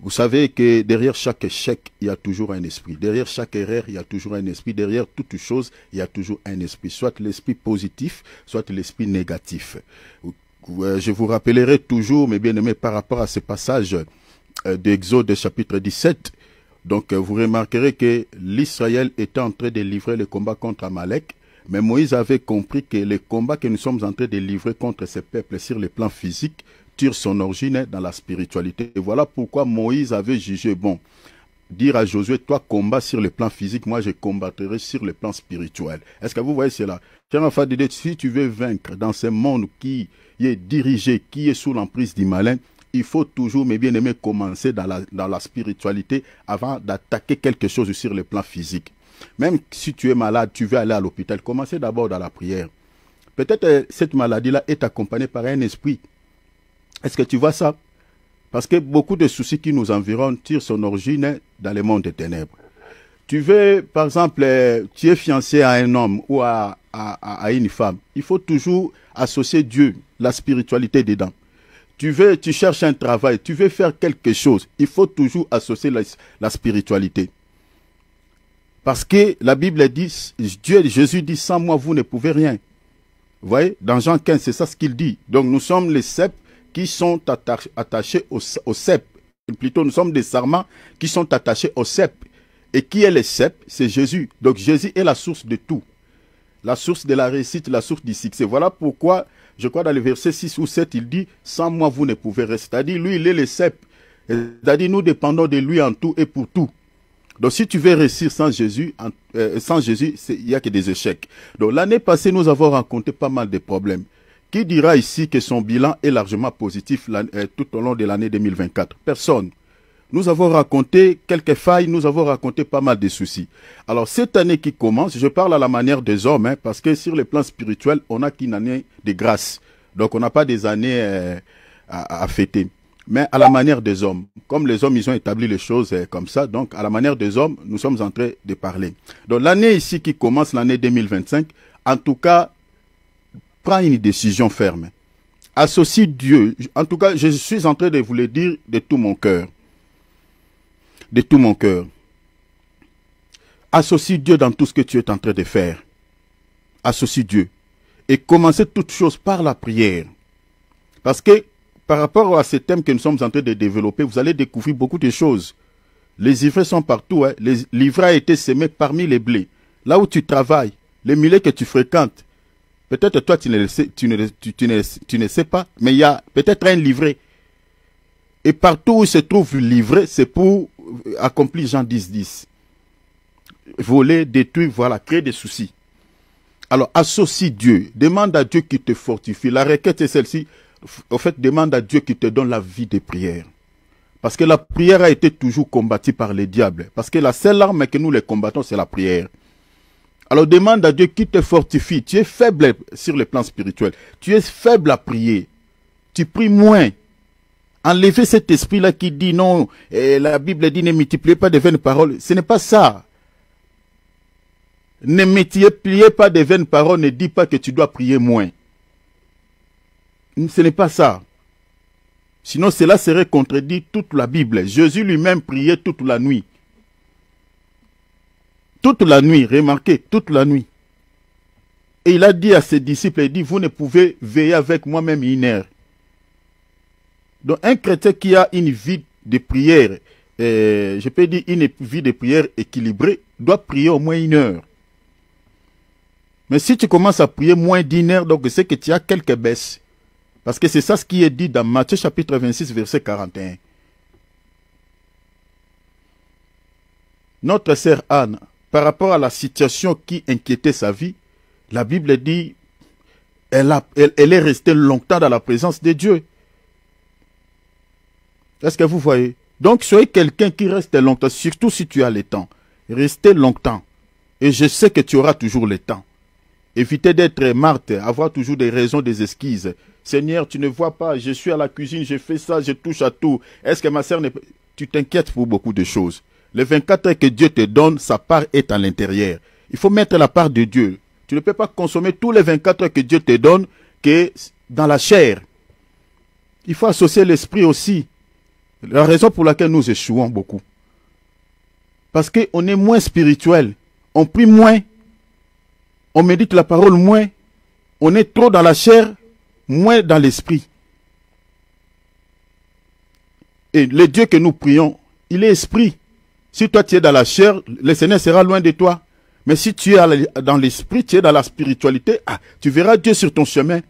Vous savez que derrière chaque échec, il y a toujours un esprit. Derrière chaque erreur, il y a toujours un esprit. Derrière toute chose, il y a toujours un esprit. Soit l'esprit positif, soit l'esprit négatif. Je vous rappellerai toujours, mes bien-aimés, par rapport à ce passage d'Exode chapitre 17. Donc, vous remarquerez que l'Israël était en train de livrer le combat contre Amalek. Mais Moïse avait compris que le combat que nous sommes en train de livrer contre ces peuples sur le plan physique tire son origine dans la spiritualité. Et voilà pourquoi Moïse avait jugé bon, dire à Josué, toi combat sur le plan physique, moi je combattrai sur le plan spirituel. Est-ce que vous voyez cela? Cher enfant de Dieu, si tu veux vaincre dans ce monde qui est dirigé, qui est sous l'emprise du malin, il faut toujours, mes bien-aimés, commencer dans la spiritualité avant d'attaquer quelque chose sur le plan physique. Même si tu es malade, tu veux aller à l'hôpital, commencez d'abord dans la prière. Peut-être cette maladie-là est accompagnée par un esprit. Est-ce que tu vois ça? Parce que beaucoup de soucis qui nous environnent tirent son origine dans le monde des ténèbres. Tu veux, par exemple, tu es fiancé à un homme ou à une femme. Il faut toujours associer Dieu, la spiritualité dedans. Tu cherches un travail, tu veux faire quelque chose. Il faut toujours associer la spiritualité. Parce que la Bible dit, Jésus dit, sans moi, vous ne pouvez rien. Vous voyez, dans Jean 15, c'est ça ce qu'il dit. Donc, nous sommes les cèpes qui sont attachés au cep. Plutôt, nous sommes des sarments qui sont attachés au cep. Et qui est le cep? C'est Jésus. Donc, Jésus est la source de tout. La source de la réussite, la source du succès. Voilà pourquoi, je crois, dans le verset 6 ou 7, il dit, sans moi, vous ne pouvez rester. C'est-à-dire, lui, il est le cep. C'est-à-dire, nous dépendons de lui en tout et pour tout. Donc, si tu veux réussir sans Jésus, il n'y a que des échecs. Donc, l'année passée, nous avons rencontré pas mal de problèmes. Qui dira ici que son bilan est largement positif tout au long de l'année 2024? Personne. Nous avons raconté quelques failles, nous avons raconté pas mal de soucis. Alors, cette année qui commence, je parle à la manière des hommes, parce que sur le plan spirituel, on n'a qu'une année de grâce. Donc, on n'a pas des années à fêter. Mais à la manière des hommes. Comme les hommes, ils ont établi les choses comme ça. Donc, à la manière des hommes, nous sommes en train de parler. Donc, l'année ici qui commence, l'année 2025, en tout cas, prends une décision ferme. Associe Dieu. En tout cas, je suis en train de vous le dire de tout mon cœur. De tout mon cœur. Associe Dieu dans tout ce que tu es en train de faire. Associe Dieu. Et commencez toute chose par la prière. Parce que, par rapport à ce thème que nous sommes en train de développer, vous allez découvrir beaucoup de choses. Les ivraies sont partout. L'ivraie a été semé parmi les blés. Là où tu travailles, les milliers que tu fréquentes, peut-être toi, tu ne sais pas, mais il y a peut-être un livret. Et partout où se trouve livret, c'est pour accomplir Jean 10. Voler, détruire, voilà, créer des soucis. Alors, associe Dieu. Demande à Dieu qui te fortifie. La requête est celle-ci. En fait, demande à Dieu qui te donne la vie de prière. Parce que la prière a été toujours combattue par les diables. Parce que la seule arme que nous les combattons, c'est la prière. Alors demande à Dieu qui te fortifie. Tu es faible sur le plan spirituel. Tu es faible à prier. Tu pries moins. Enlevez cet esprit-là qui dit non, la Bible dit ne multipliez pas de vaines paroles. Ce n'est pas ça. Ne multipliez pas de vaines paroles, ne dis pas que tu dois prier moins. Ce n'est pas ça. Sinon cela serait contredit toute la Bible. Jésus lui-même priait toute la nuit. Toute la nuit, remarquez, toute la nuit. Et il a dit à ses disciples, il dit, vous ne pouvez veiller avec moi-même une heure. Donc un chrétien qui a une vie de prière, je peux dire une vie de prière équilibrée, doit prier au moins une heure. Mais si tu commences à prier moins d'une heure, donc c'est que tu as quelques baisses. Parce que c'est ça ce qui est dit dans Matthieu chapitre 26, verset 41. Notre sœur Anne, par rapport à la situation qui inquiétait sa vie, la Bible dit, elle est restée longtemps dans la présence de Dieu. Est-ce que vous voyez? Donc, soyez quelqu'un qui reste longtemps, surtout si tu as le temps. Restez longtemps. Et je sais que tu auras toujours le temps. Évitez d'être Marthe, avoir toujours des raisons, des esquisses. Seigneur, tu ne vois pas, je suis à la cuisine, je fais ça, je touche à tout. Est-ce que ma sœur n'est pas... Tu t'inquiètes pour beaucoup de choses. Les 24 heures que Dieu te donne, sa part est à l'intérieur. Il faut mettre la part de Dieu. Tu ne peux pas consommer tous les 24 heures que Dieu te donne que dans la chair. Il faut associer l'esprit aussi. La raison pour laquelle nous échouons beaucoup. Parce qu'on est moins spirituel. On prie moins. On médite la parole moins. On est trop dans la chair, moins dans l'esprit. Et le Dieu que nous prions, il est esprit. Si toi tu es dans la chair, le Seigneur sera loin de toi. Mais si tu es dans l'esprit, tu es dans la spiritualité, tu verras Dieu sur ton chemin.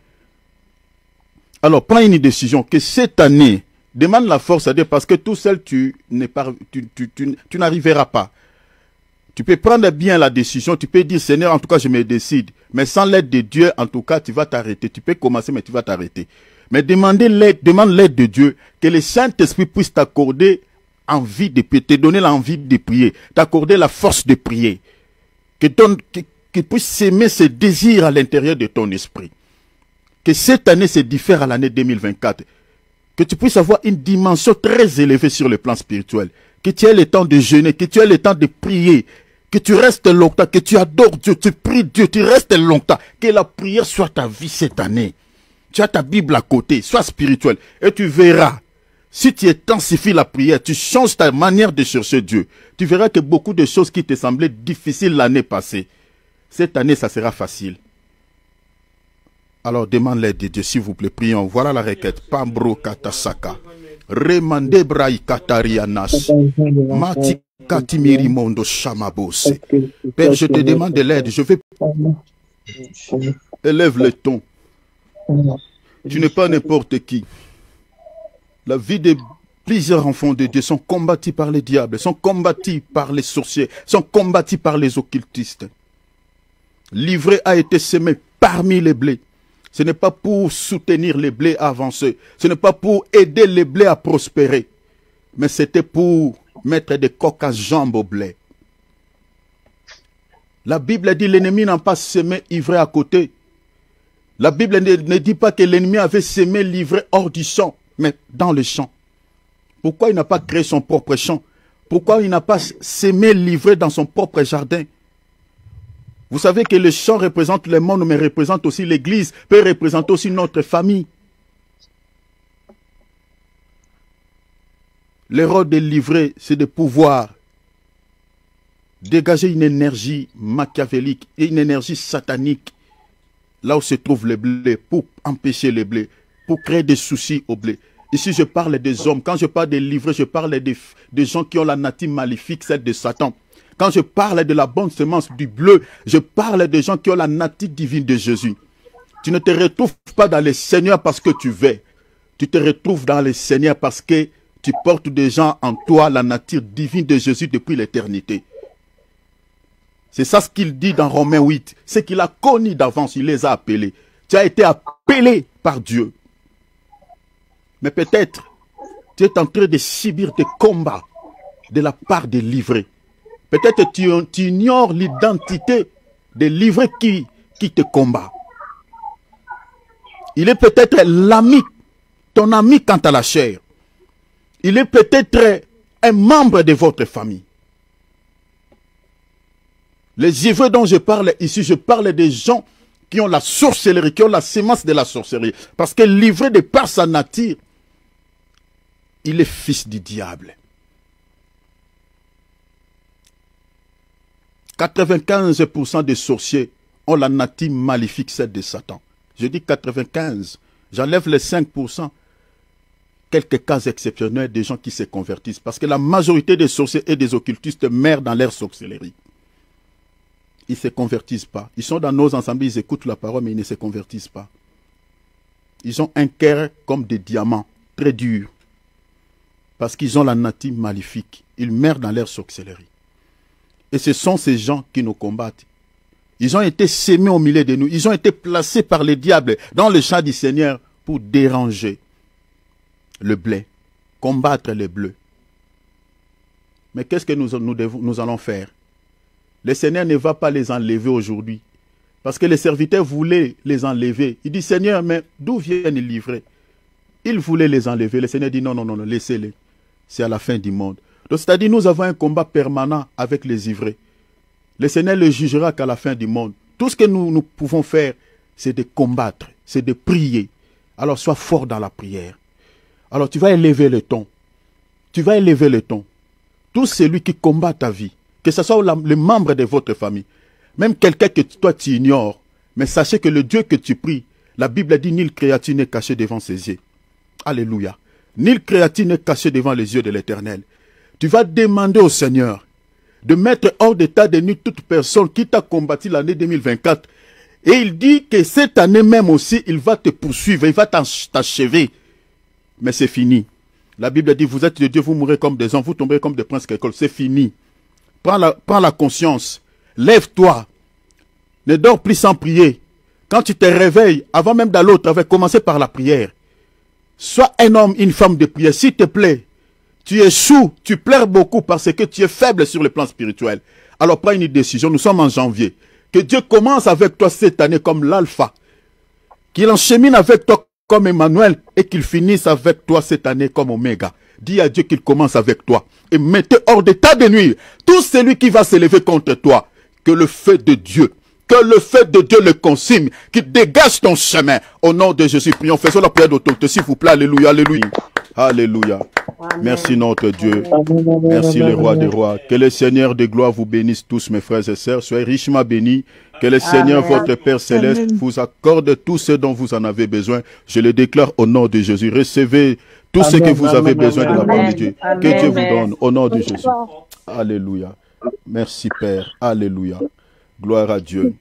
Alors prends une décision que cette année, demande la force à Dieu parce que tout seul tu n'arriveras pas. Tu peux prendre bien la décision, tu peux dire Seigneur, en tout cas je me décide. Mais sans l'aide de Dieu, en tout cas tu vas t'arrêter. Tu peux commencer mais tu vas t'arrêter. Mais demande l'aide de Dieu, que le Saint-Esprit puisse t'accorder envie de prier, te donner l'envie de prier, t'accorder la force de prier, qu'il puisse s'aimer ce désir à l'intérieur de ton esprit. Que cette année se diffère à l'année 2024. Que tu puisses avoir une dimension très élevée sur le plan spirituel. Que tu aies le temps de jeûner, que tu aies le temps de prier, que tu restes longtemps, que tu adores Dieu, tu pries Dieu, tu restes longtemps. Que la prière soit ta vie cette année. Tu as ta Bible à côté, sois spirituel. Et tu verras, si tu intensifies la prière, tu changes ta manière de chercher Dieu. Tu verras que beaucoup de choses qui te semblaient difficiles l'année passée, cette année, ça sera facile. Alors demande l'aide de Dieu, s'il vous plaît, prions. Voilà la requête. Pambro katasaka. Remande brai katarianas. Mati katimiri mondo shamabose. Père, je te demande de l'aide. Je vais... Élève le ton. Tu n'es pas n'importe qui. La vie de plusieurs enfants de Dieu sont combattus par les diables, sont combattus par les sorciers, sont combattus par les occultistes. L'ivraie a été semé parmi les blés. Ce n'est pas pour soutenir les blés à avancer. Ce n'est pas pour aider les blés à prospérer. Mais c'était pour mettre des coques à jambes au blé. La Bible dit l'ennemi n'a pas semé ivraie à côté. La Bible ne dit pas que l'ennemi avait semé l'ivraie hors du champ, mais dans le champ. Pourquoi il n'a pas créé son propre champ? Pourquoi il n'a pas semé l'ivraie dans son propre jardin? Vous savez que le champ représente le monde, mais représente aussi l'église, peut représenter aussi notre famille. Le rôle de l'ivraie, c'est de pouvoir dégager une énergie machiavélique et une énergie satanique là où se trouve le blé, pour empêcher le blé, pour créer des soucis au blé. Ici, je parle des hommes. Quand je parle des livrés, je parle des gens qui ont la nature maléfique, celle de Satan. Quand je parle de la bonne semence du bleu, je parle des gens qui ont la nature divine de Jésus. Tu ne te retrouves pas dans le Seigneur parce que tu veux. Tu te retrouves dans le Seigneur parce que tu portes déjà en toi la nature divine de Jésus depuis l'éternité. C'est ça ce qu'il dit dans Romains 8. C'est qu'il a connu d'avance, il les a appelés. Tu as été appelé par Dieu. Mais peut-être, tu es en train de subir des combats de la part des livrés. Peut-être tu ignores l'identité des livrés qui te combat. Il est peut-être l'ami, ton ami quant à la chair. Il est peut-être un membre de votre famille. Les livrés dont je parle ici, je parle des gens qui ont la sorcellerie, qui ont la sémence de la sorcellerie. Parce que livré de par sa nature, il est fils du diable. 95% des sorciers ont la nature maléfique, celle de Satan. Je dis 95. J'enlève les 5%. Quelques cas exceptionnels des gens qui se convertissent. Parce que la majorité des sorciers et des occultistes meurent dans leur sorcellerie. Ils ne se convertissent pas. Ils sont dans nos ensembles, ils écoutent la parole, mais ils ne se convertissent pas. Ils ont un cœur comme des diamants, très durs. Parce qu'ils ont la nature maléfique. Ils meurent dans leur sorcellerie. Et ce sont ces gens qui nous combattent. Ils ont été sémés au milieu de nous. Ils ont été placés par les diables dans le champ du Seigneur pour déranger le blé, combattre les bleus. Mais qu'est-ce que nous allons faire? Le Seigneur ne va pas les enlever aujourd'hui. Parce que les serviteurs voulaient les enlever. Il dit, Seigneur, mais d'où viennent les livrés? Ils voulaient les enlever. Le Seigneur dit, non, non, non, non, laissez-les. C'est à la fin du monde. Donc, c'est-à-dire, nous avons un combat permanent avec les ivrés. Le Seigneur le jugera qu'à la fin du monde. Tout ce que nous pouvons faire, c'est de combattre, c'est de prier. Alors, sois fort dans la prière. Alors, tu vas élever le ton. tu vas élever le ton. Tout celui qui combat ta vie, que ce soit les membres de votre famille, même quelqu'un que toi tu ignores, mais sachez que le Dieu que tu pries, la Bible dit, nulle créature n'est cachée devant ses yeux. Alléluia. Nulle créature n'est cachée devant les yeux de l'Éternel. Tu vas demander au Seigneur de mettre hors d'état de nuit toute personne qui t'a combattu l'année 2024. Et il dit que cette année même aussi, il va te poursuivre, il va t'achever. Mais c'est fini. La Bible dit, vous êtes de Dieu, vous mourrez comme des hommes, vous tomberez comme des princes quelque. C'est fini. Prends la conscience. Lève-toi. Ne dors plus sans prier. Quand tu te réveilles, avant même d'aller au travail, commencez par la prière. Sois un homme, une femme de prière. S'il te plaît, tu échoues, tu pleures beaucoup parce que tu es faible sur le plan spirituel. Alors prends une décision, nous sommes en janvier. Que Dieu commence avec toi cette année comme l'alpha. Qu'il enchemine avec toi comme Emmanuel et qu'il finisse avec toi cette année comme Oméga. Dis à Dieu qu'il commence avec toi. Et mettez hors d'état de nuire tout celui qui va s'élever contre toi. Que le feu de Dieu le consume, qu'il dégage ton chemin. Au nom de Jésus, prions, faisons la prière d'autorité, s'il vous plaît. Alléluia, alléluia. Alléluia. Amen. Merci notre Dieu. Amen. Merci le roi des rois. Que le Seigneur de gloire vous bénisse tous, mes frères et sœurs. Soyez richement bénis. Que le Seigneur, Amen. Votre Père céleste, vous accorde tout ce dont vous en avez besoin. Je le déclare au nom de Jésus. Recevez tout ce que vous avez besoin de la part de Dieu. Amen. Que Dieu vous donne au nom de Jésus. Alléluia. Merci Père. Alléluia. Gloire à Dieu.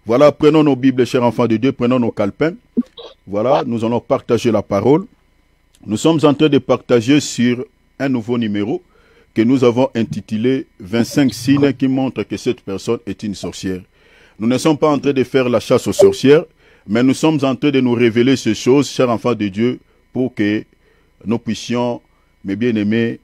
Voilà, prenons nos Bibles, chers enfants de Dieu, prenons nos calepins. Voilà, nous allons partager la parole. Nous sommes en train de partager sur un nouveau numéro que nous avons intitulé 25 signes qui montrent que cette personne est une sorcière. Nous ne sommes pas en train de faire la chasse aux sorcières, mais nous sommes en train de nous révéler ces choses, chers enfants de Dieu, pour que nous puissions, mes bien-aimés,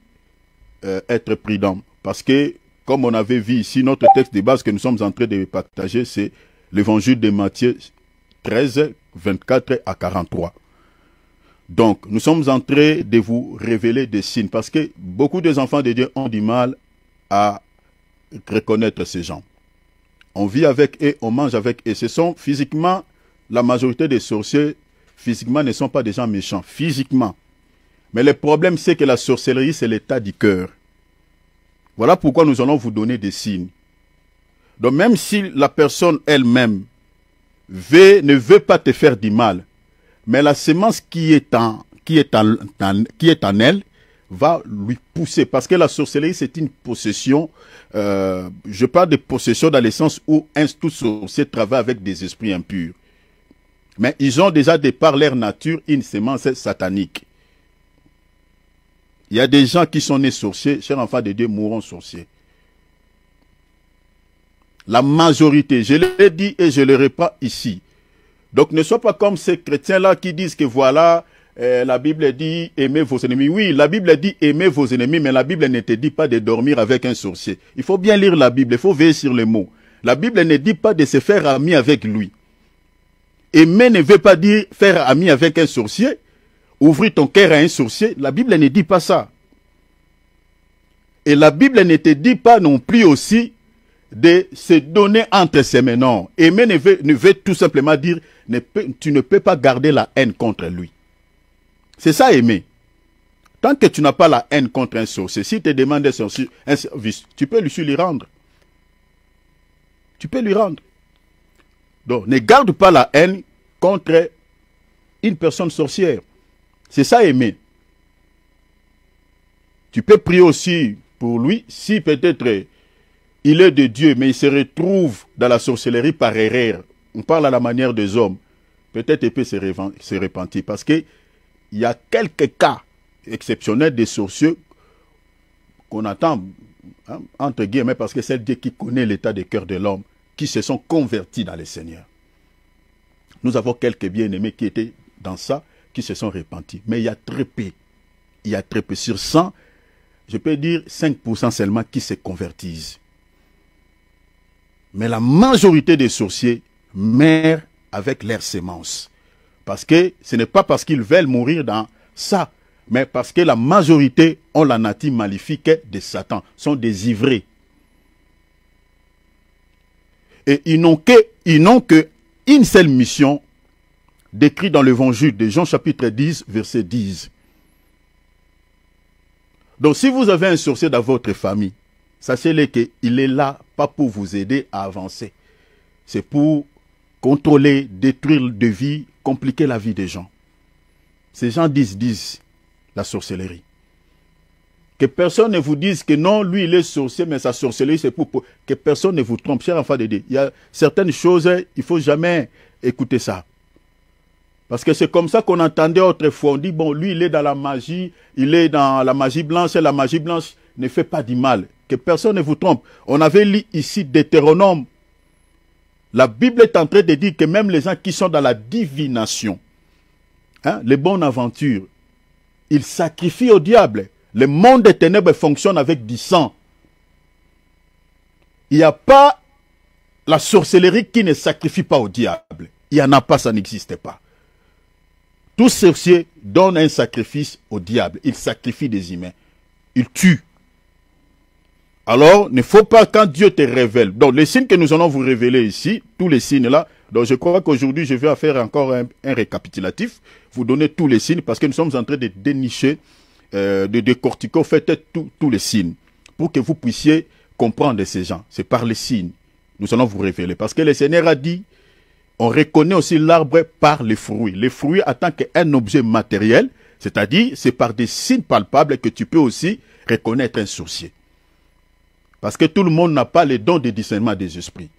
être prudents. Parce que, comme on avait vu ici, notre texte de base que nous sommes en train de partager, c'est l'évangile de Matthieu 13, 24 à 43. Donc, nous sommes en train de vous révéler des signes, parce que beaucoup des enfants de Dieu ont du mal à reconnaître ces gens. On vit avec eux, on mange avec eux. Ce sont physiquement, la majorité des sorciers, physiquement, ne sont pas des gens méchants, physiquement. Mais le problème, c'est que la sorcellerie, c'est l'état du cœur. Voilà pourquoi nous allons vous donner des signes. Donc même si la personne elle-même ne veut pas te faire du mal, mais la semence qui est en elle va lui pousser. Parce que la sorcellerie, c'est une possession. Je parle de possession dans le sens où tout sorcier travaille avec des esprits impurs. Mais ils ont déjà, de par leur nature, une semence satanique. Il y a des gens qui sont nés sorciers, chers enfants de Dieu, mourront sorciers. La majorité, je l'ai dit et je le répète ici. Donc ne sois pas comme ces chrétiens-là qui disent que voilà, la Bible dit aimez vos ennemis. Oui, la Bible dit aimez vos ennemis, mais la Bible ne te dit pas de dormir avec un sorcier. Il faut bien lire la Bible, il faut veiller sur les mots. La Bible ne dit pas de se faire ami avec lui. Aimer ne veut pas dire faire ami avec un sorcier. Ouvrir ton cœur à un sorcier, la Bible ne dit pas ça. Et la Bible ne te dit pas non plus aussi de se donner entre ses mains. Non. Aimer ne veut tout simplement dire tu ne peux pas garder la haine contre lui. C'est ça aimer. Tant que tu n'as pas la haine contre un sorcier, si tu te demandes un service, tu peux lui rendre. Tu peux lui rendre. Donc, ne garde pas la haine contre une personne sorcière. C'est ça aimer. Tu peux prier aussi pour lui, si peut-être il est de Dieu, mais il se retrouve dans la sorcellerie par erreur. On parle à la manière des hommes. Peut-être il peut se repentir. Parce qu'il y a quelques cas exceptionnels des sorciers qu'on attend, hein, entre guillemets, parce que c'est Dieu qui connaît l'état des cœurs de l'homme, qui se sont convertis dans le Seigneur. Nous avons quelques bien-aimés qui étaient dans ça, qui se sont repentis. Mais il y a très peu. Il y a très peu. Sur 100, je peux dire 5% seulement qui se convertissent. Mais la majorité des sorciers meurent avec leur sémence. Parce que ce n'est pas parce qu'ils veulent mourir dans ça, mais parce que la majorité ont la nature maléfique de Satan, sont désivrés. Et ils n'ont qu'une seule mission décrite dans l'évangile de Jean chapitre 10, verset 10. Donc si vous avez un sorcier dans votre famille, sachez-le qu'il est là pas pour vous aider à avancer. C'est pour contrôler, détruire de vie, compliquer la vie des gens. Ces gens disent la sorcellerie. Que personne ne vous dise que non, lui il est sorcier, mais sa sorcellerie c'est pour que personne ne vous trompe. Cher enfant de Dieu, il y a certaines choses, il ne faut jamais écouter ça. Parce que c'est comme ça qu'on entendait autrefois. On dit, bon, lui il est dans la magie, il est dans la magie blanche, et la magie blanche ne fait pas du mal. Que personne ne vous trompe. On avait lu ici Deutéronome. La Bible est en train de dire que même les gens qui sont dans la divination, hein, les bonnes aventures, ils sacrifient au diable. Le monde des ténèbres fonctionne avec du sang. Il n'y a pas la sorcellerie qui ne sacrifie pas au diable. Il n'y en a pas, ça n'existe pas. Tout sorcier donne un sacrifice au diable. Il sacrifie des humains. Il tue. Alors, il ne faut pas, quand Dieu te révèle. Donc, les signes que nous allons vous révéler ici, tous les signes là, donc je crois qu'aujourd'hui, je vais faire encore un récapitulatif, vous donner tous les signes, parce que nous sommes en train de dénicher, de décortiquer, en fait, tous les signes, pour que vous puissiez comprendre ces gens. C'est par les signes. Nous allons vous révéler. Parce que le Seigneur a dit, on reconnaît aussi l'arbre par les fruits. Les fruits en tant qu'un objet matériel, c'est-à-dire, c'est par des signes palpables que tu peux aussi reconnaître un sorcier. Parce que tout le monde n'a pas les dons de discernement des esprits.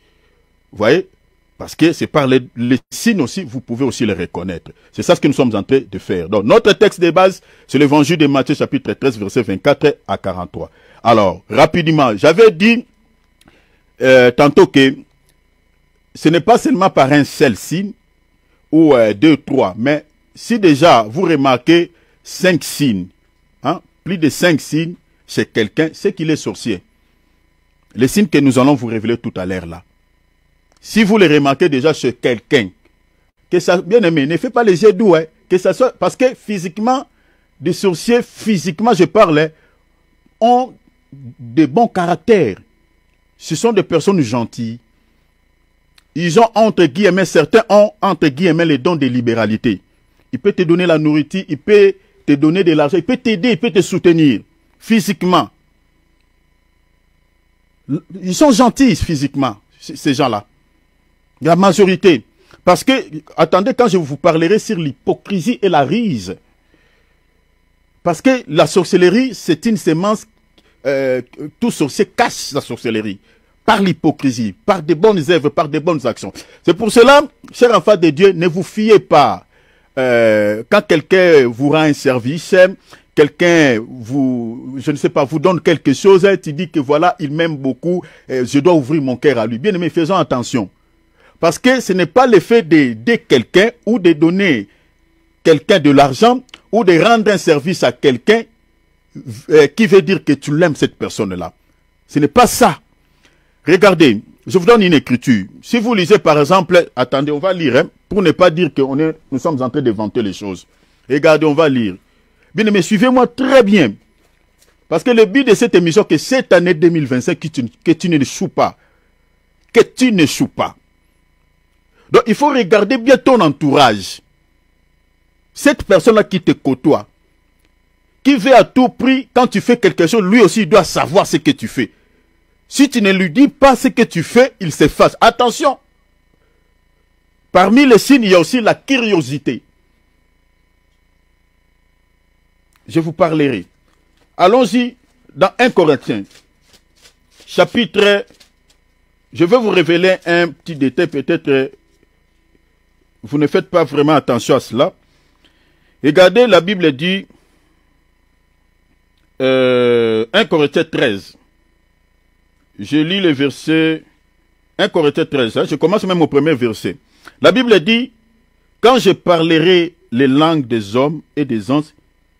Vous voyez? Parce que c'est par les signes aussi, vous pouvez aussi les reconnaître. C'est ça ce que nous sommes en train de faire. Donc, notre texte de base, c'est l'évangile de Matthieu, chapitre 13, versets 24 à 43. Alors, rapidement, j'avais dit tantôt que ce n'est pas seulement par un seul signe, ou deux, trois, mais si déjà vous remarquez 5 signes, hein, plus de 5 signes chez quelqu'un, c'est qu'il est sorcier. Les signes que nous allons vous révéler tout à l'heure là. Si vous les remarquez déjà chez quelqu'un, que ça, bien aimé, ne faites pas les yeux doux, hein, que ça soit, parce que physiquement, des sorciers, physiquement je parle, ont de bons caractères. Ce sont des personnes gentilles. Ils ont entre guillemets, certains ont entre guillemets les dons de libéralité. Il peut te donner la nourriture, il peut te donner de l'argent, il peut t'aider, il peut te soutenir physiquement. Ils sont gentils physiquement, ces gens-là. La majorité. Parce que, attendez, quand je vous parlerai sur l'hypocrisie et la ruse. Parce que la sorcellerie, c'est une sémence, tout sorcier cache la sorcellerie. Par l'hypocrisie, par des bonnes œuvres, par des bonnes actions. C'est pour cela, chers enfants de Dieu, ne vous fiez pas. Quand quelqu'un vous rend un service, quelqu'un vous, je ne sais pas, vous donne quelque chose, tu dis que voilà, il m'aime beaucoup, je dois ouvrir mon cœur à lui. Bien aimé, faisons attention. Parce que ce n'est pas l'effet d'aider quelqu'un ou de donner quelqu'un de l'argent ou de rendre un service à quelqu'un qui veut dire que tu l'aimes cette personne-là. Ce n'est pas ça. Regardez, je vous donne une écriture. Si vous lisez par exemple, attendez, on va lire, hein, pour ne pas dire que nous sommes en train de vanter les choses. Regardez, on va lire. Bien aimé, suivez-moi très bien. Parce que le but de cette émission, que cette année 2025, que tu n'échoues pas. Que tu n'échoues pas. Donc, il faut regarder bien ton entourage. Cette personne-là qui te côtoie, qui veut à tout prix, quand tu fais quelque chose, lui aussi doit savoir ce que tu fais. Si tu ne lui dis pas ce que tu fais, il s'efface. Attention! Parmi les signes, il y a aussi la curiosité. Je vous parlerai. Allons-y dans 1 Corinthiens, chapitre... Je vais vous révéler un petit détail, peut-être... Vous ne faites pas vraiment attention à cela. Regardez, la Bible dit 1 Corinthiens 13. Je lis le verset 1 Corinthiens 13. Hein, je commence même au premier verset. La Bible dit, quand je parlerai les langues des hommes et des anges,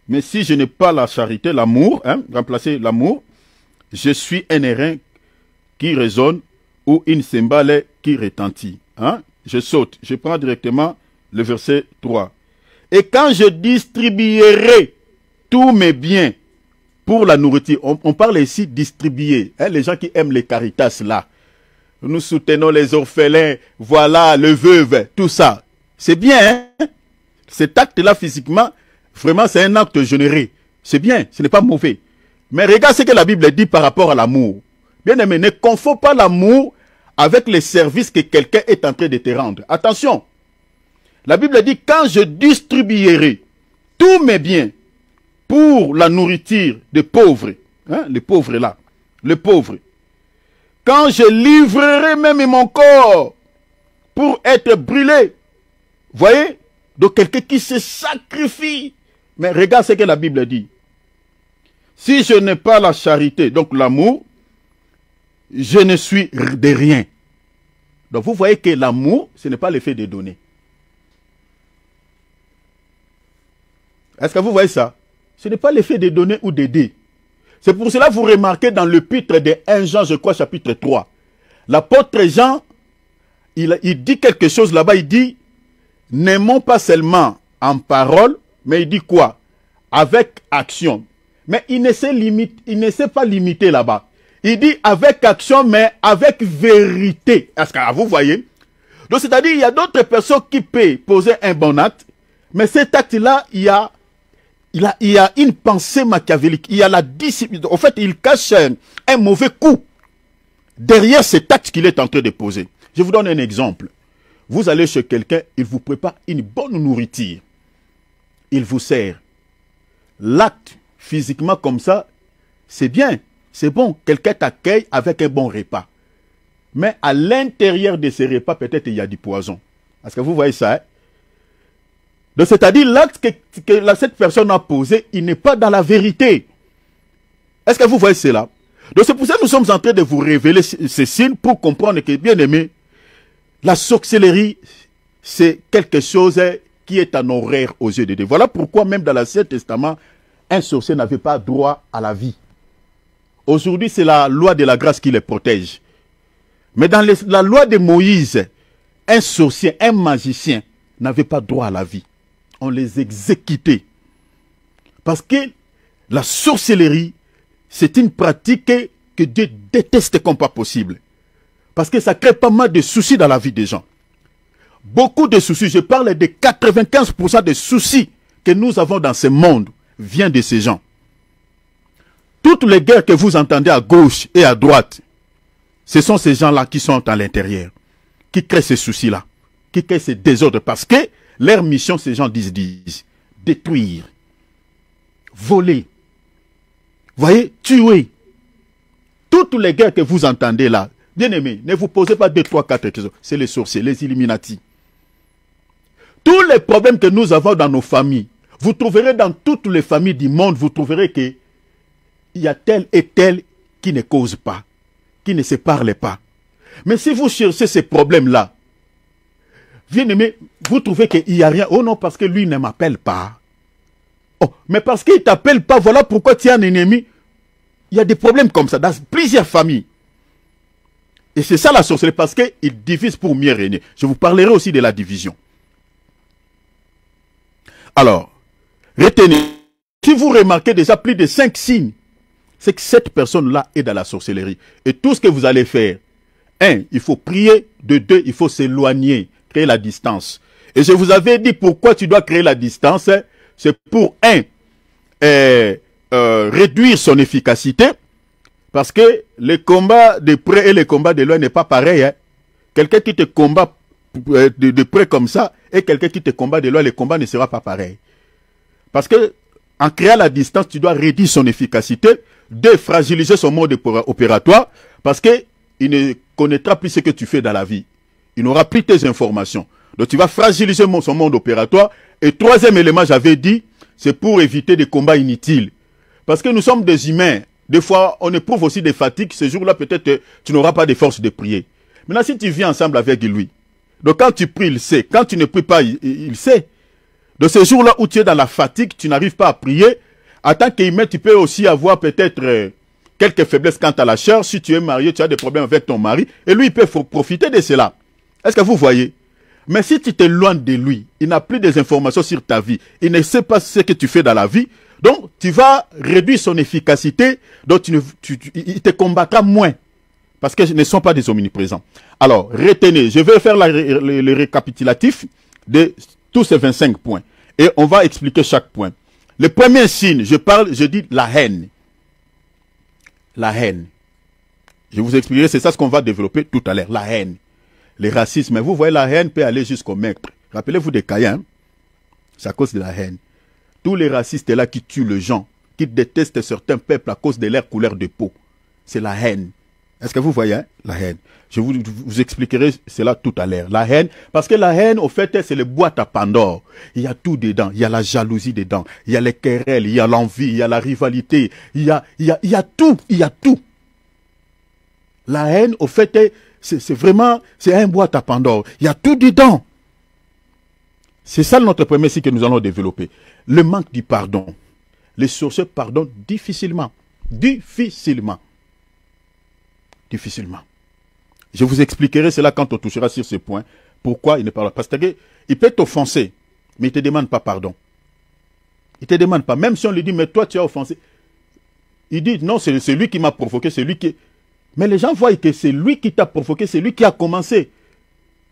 mais si je n'ai pas la charité, l'amour, hein, remplacer l'amour, je suis un airain qui résonne ou une cymbale qui retentit. Hein? Je saute. Je prends directement le verset 3. Et quand je distribuerai tous mes biens pour la nourriture, on parle ici distribuer. Hein, les gens qui aiment les caritas là. Nous soutenons les orphelins, voilà, le veuve, tout ça. C'est bien, hein? Cet acte-là physiquement, vraiment c'est un acte généré. C'est bien, ce n'est pas mauvais. Mais regarde ce que la Bible dit par rapport à l'amour. Bien aimé, ne confonds pas l'amour avec les services que quelqu'un est en train de te rendre. Attention, la Bible dit, quand je distribuerai tous mes biens pour la nourriture des pauvres, hein, les pauvres là, les pauvres, quand je livrerai même mon corps pour être brûlé, voyez, donc quelqu'un qui se sacrifie. Mais regarde ce que la Bible dit. Si je n'ai pas la charité, donc l'amour, je ne suis de rien. Donc vous voyez que l'amour, ce n'est pas l'effet de donner. Est-ce que vous voyez ça? Ce n'est pas l'effet de donner ou d'aider. C'est pour cela que vous remarquez dans l'épître de 1 Jean, je crois, chapitre 3. L'apôtre Jean, il dit quelque chose là-bas, il dit, n'aimons pas seulement en parole, mais il dit quoi? Avec action. Mais il ne s'est pas limité là-bas. Il dit avec action, mais avec vérité. Est-ce que vous voyez? Donc c'est-à-dire, il y a d'autres personnes qui peuvent poser un bon acte, mais cet acte-là, il y a une pensée machiavélique, il y a la discipline. En fait, il cache un mauvais coup derrière cet acte qu'il est en train de poser. Je vous donne un exemple. Vous allez chez quelqu'un, il vous prépare une bonne nourriture. Il vous sert. L'acte, physiquement comme ça, c'est bien, c'est bon. Quelqu'un t'accueille avec un bon repas. Mais à l'intérieur de ce repas, peut-être il y a du poison. Est-ce que vous voyez ça? Hein? Donc c'est-à-dire l'acte que cette personne a posé, il n'est pas dans la vérité. Est-ce que vous voyez cela? Donc c'est pour ça que nous sommes en train de vous révéler ces signes pour comprendre que, bien aimé, la sorcellerie, c'est quelque chose qui est en horreur aux yeux de Dieu. Voilà pourquoi même dans l'Ancien Testament, un sorcier n'avait pas droit à la vie. Aujourd'hui, c'est la loi de la grâce qui les protège. Mais dans la loi de Moïse, un sorcier, un magicien n'avait pas droit à la vie. On les exécutait. Parce que la sorcellerie, c'est une pratique que Dieu déteste comme pas possible. Parce que ça crée pas mal de soucis dans la vie des gens. Beaucoup de soucis, je parle de 95% des soucis que nous avons dans ce monde, vient de ces gens. Toutes les guerres que vous entendez à gauche et à droite, ce sont ces gens-là qui sont à l'intérieur, qui créent ces soucis-là, qui créent ces désordres, parce que leur mission, ces gens disent détruire, voler, voyez, tuer. Toutes les guerres que vous entendez là, bien aimés, ne vous posez pas 2, 3, 4 questions, c'est les sorciers, les Illuminati. Tous les problèmes que nous avons dans nos familles, vous trouverez dans toutes les familles du monde, vous trouverez que il y a tel et tel qui ne cause pas, qui ne se parle pas. Mais si vous cherchez ces problèmes-là, bien aimé, vous trouvez qu'il n'y a rien. Oh non, parce que lui ne m'appelle pas. Oh, mais parce qu'il ne t'appelle pas, voilà pourquoi tu es un ennemi. Il y a des problèmes comme ça dans plusieurs familles. Et c'est ça la sorcellerie, parce qu'il divise pour mieux régner. Je vous parlerai aussi de la division. Alors, retenez, si vous remarquez déjà plus de 5 signes, c'est que cette personne-là est dans la sorcellerie. Et tout ce que vous allez faire, 1, il faut prier, 2, il faut s'éloigner, créer la distance. Et je vous avais dit pourquoi tu dois créer la distance, c'est pour 1, réduire son efficacité, parce que le combat de près et le combat de loin n'est pas pareil. Hein. Quelqu'un qui te combat de près comme ça, et quelqu'un qui te combat de loin, le combat ne sera pas pareil. Parce que, en créant la distance, tu dois réduire son efficacité, 2, fragiliser son mode opératoire, parce qu'il ne connaîtra plus ce que tu fais dans la vie. Il n'aura plus tes informations. Donc tu vas fragiliser son monde opératoire. Et 3e élément, j'avais dit, c'est pour éviter des combats inutiles. Parce que nous sommes des humains. Des fois, on éprouve aussi des fatigues. Ce jour-là, peut-être, tu n'auras pas de force de prier. Maintenant, si tu viens ensemble avec lui, donc quand tu pries, il sait. Quand tu ne pries pas, il sait. Donc ce jour-là où tu es dans la fatigue, tu n'arrives pas à prier, en tant qu'humain, tu peux aussi avoir peut-être quelques faiblesses quant à la chair. Si tu es marié, tu as des problèmes avec ton mari. Et lui, il peut profiter de cela. Est-ce que vous voyez? Mais si tu t'éloignes de lui, il n'a plus des informations sur ta vie. Il ne sait pas ce que tu fais dans la vie. Donc, tu vas réduire son efficacité. Donc, il te combattra moins. Parce que ce ne sont pas des omniprésents. Alors, retenez. Je vais faire le récapitulatif de tous ces 25 points. Et on va expliquer chaque point. Le premier signe, je dis la haine. La haine. Je vous expliquerai, c'est ça ce qu'on va développer tout à l'heure. La haine. Les racismes. Vous voyez, la haine peut aller jusqu'au meurtre. Rappelez-vous des Caïns. C'est à cause de la haine. Tous les racistes là qui tuent les gens, qui détestent certains peuples à cause de leur couleur de peau. C'est la haine. Est-ce que vous voyez hein? La haine. Je vous expliquerai cela tout à l'heure. La haine, parce que la haine, au fait, c'est le boîte à Pandore. Il y a tout dedans. Il y a la jalousie dedans. Il y a les querelles, il y a l'envie, il y a la rivalité. Il y a tout. Il y a tout. La haine, au fait, c'est vraiment, c'est un boîte à Pandore. Il y a tout dedans. C'est ça notre premier cycle que nous allons développer. Le manque du pardon. Les sorciers pardonnent difficilement. Difficilement. Difficilement. Je vous expliquerai cela quand on touchera sur ce point. Pourquoi il ne parle pas. Parce qu'il peut t'offenser, mais il ne te demande pas pardon. Il ne te demande pas. Même si on lui dit, mais toi tu as offensé. Il dit, non, c'est lui qui m'a provoqué, c'est lui qui... Mais les gens voient que c'est lui qui t'a provoqué, c'est lui qui a commencé.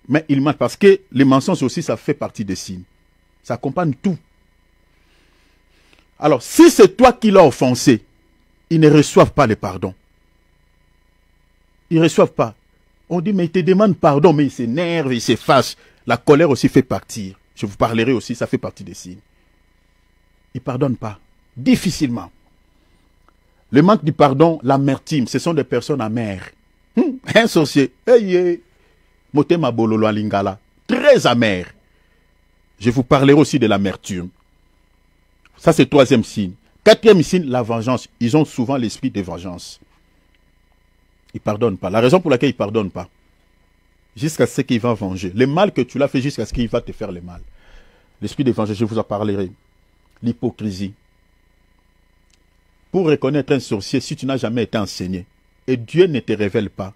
Mais il ment parce que les mensonges aussi, ça fait partie des signes. Ça accompagne tout. Alors, si c'est toi qui l'as offensé, ils ne reçoivent pas le pardon. Ils ne reçoivent pas. On dit, mais il te demande pardon, mais il s'énerve, il se fâche. La colère aussi fait partie. Je vous parlerai aussi, ça fait partie des signes. Ils ne pardonnent pas. Difficilement. Le manque du pardon, l'amertume, ce sont des personnes amères. Un sorcier, Motema Bololo Alingala, très amer. Je vous parlerai aussi de l'amertume. Ça, c'est le troisième signe. Quatrième signe, la vengeance. Ils ont souvent l'esprit de vengeance. Ils ne pardonnent pas. La raison pour laquelle ils ne pardonnent pas, jusqu'à ce qu'il va venger. Le mal que tu l'as fait jusqu'à ce qu'il va te faire le mal. L'esprit de vengeance, je vous en parlerai. L'hypocrisie. Pour reconnaître un sorcier, si tu n'as jamais été enseigné, et Dieu ne te révèle pas,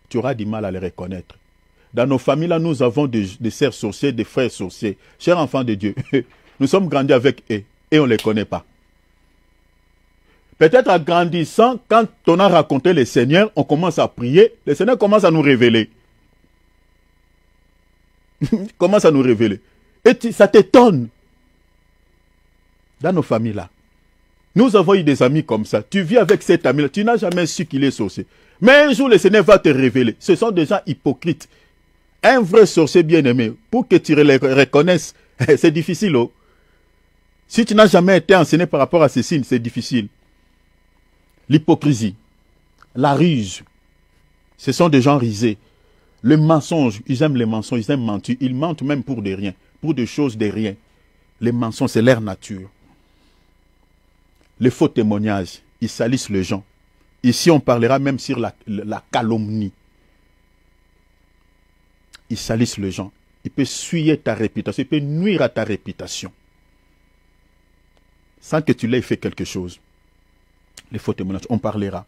tu auras du mal à le reconnaître. Dans nos familles, là, nous avons des sœurs sorciers, des frères sorciers. Chers enfants de Dieu, nous sommes grandis avec eux, et on ne les connaît pas. Peut-être en grandissant, quand on a raconté le Seigneur, on commence à prier, le Seigneur commence à nous révéler. Commence à nous révéler. Et ça t'étonne. Dans nos familles là. Nous avons eu des amis comme ça. Tu vis avec cet ami là, tu n'as jamais su qu'il est sorcier. Mais un jour, le Seigneur va te révéler. Ce sont des gens hypocrites. Un vrai sorcier bien-aimé, pour que tu le reconnaisses, c'est difficile. Oh. Si tu n'as jamais été enseigné par rapport à ces signes, c'est difficile. L'hypocrisie, la ruse, ce sont des gens risés. Le mensonge, ils aiment les mensonges, ils aiment mentir. Ils mentent même pour des riens, pour des choses de rien. Les mensonges, c'est leur nature. Les faux témoignages, ils salissent les gens. Ici, on parlera même sur la calomnie. Ils salissent les gens. Ils peuvent souiller ta réputation, ils peuvent nuire à ta réputation. Sans que tu l'aies fait quelque chose. Les faux témoignages, on parlera.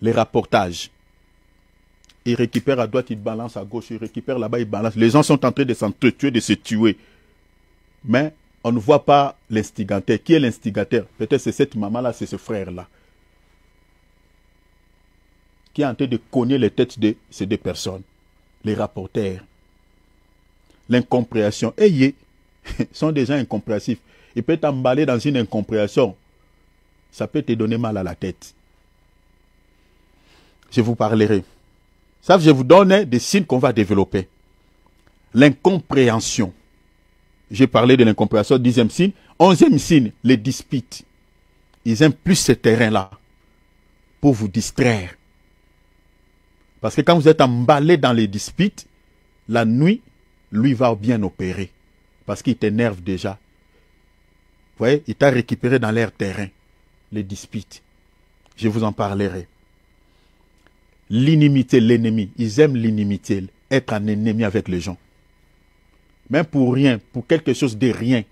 Les rapportages. Ils récupèrent à droite, ils balancent à gauche, ils récupèrent là-bas, ils balancent. Les gens sont en train de s'entretuer, de se tuer. Mais on ne voit pas l'instigateur. Qui est l'instigateur? Peut-être c'est cette maman-là, c'est ce frère-là. Qui est en train de cogner les têtes de ces deux personnes. Les rapporteurs. L'incompréhension. Ayez, sont des gens incompréhensifs. Ils peuvent t'emballer dans une incompréhension. Ça peut te donner mal à la tête. Je vous parlerai. Ça, je vous donne des signes qu'on va développer. L'incompréhension. J'ai parlé de l'incompréhension, 10e signe. 11e signe, les disputes. Ils aiment plus ce terrain-là pour vous distraire. Parce que quand vous êtes emballé dans les disputes, la nuit, lui va bien opérer. Parce qu'il t'énerve déjà. Vous voyez, il t'a récupéré dans leur terrain. Les disputes. Je vous en parlerai. L'inimité, l'ennemi. Ils aiment l'inimité. Être un ennemi avec les gens. Même pour rien, pour quelque chose de rien.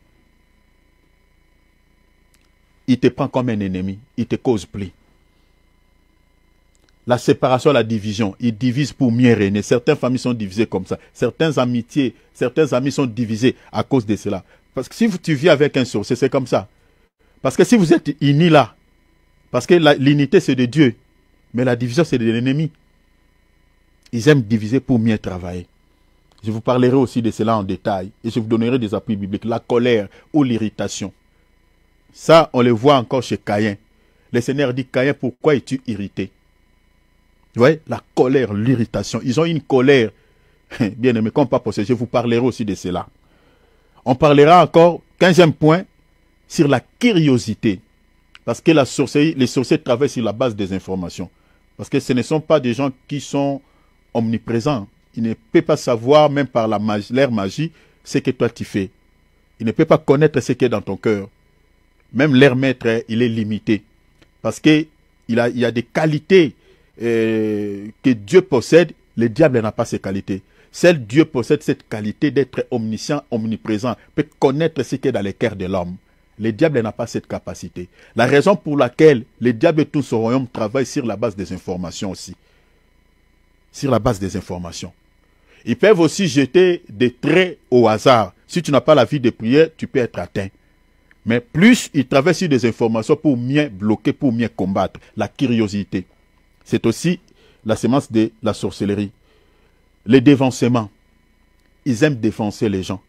Il te prend comme un ennemi. Il te cause pli. La séparation, la division. Ils divisent pour mieux régner. Certaines familles sont divisées comme ça. Certaines amitiés, certains amis sont divisés à cause de cela. Parce que si tu vis avec un sorcier, c'est comme ça. Parce que si vous êtes unis là, parce que l'unité c'est de Dieu, mais la division c'est de l'ennemi. Ils aiment diviser pour mieux travailler. Je vous parlerai aussi de cela en détail et je vous donnerai des appuis bibliques. La colère ou l'irritation. Ça, on le voit encore chez Caïn. Le Seigneur dit, Caïn, pourquoi es-tu irrité? Vous voyez, la colère, l'irritation. Ils ont une colère. Bien aimé, comme pas posséder, je vous parlerai aussi de cela. On parlera encore, 15e point, sur la curiosité. Parce que la sorcellerie, les sorciers travaillent sur la base des informations. Parce que ce ne sont pas des gens qui sont omniprésents. Ils ne peuvent pas savoir, même par leur magie, ce que toi tu fais. Ils ne peuvent pas connaître ce qui est dans ton cœur. Même leur maître, il est limité. Parce qu'il y a des qualités que Dieu possède, le diable n'a pas ces qualités. Seul Dieu possède cette qualité d'être omniscient, omniprésent, peut connaître ce qui est dans le cœur de l'homme. Le diable n'a pas cette capacité. La raison pour laquelle le diable et tout son royaume travaillent sur la base des informations aussi. Sur la base des informations. Ils peuvent aussi jeter des traits au hasard. Si tu n'as pas la vie de prière, tu peux être atteint. Mais plus ils travaillent sur des informations pour mieux bloquer, pour mieux combattre. La curiosité. C'est aussi la sémence de la sorcellerie. Les dévancements. Ils aiment défoncer les gens.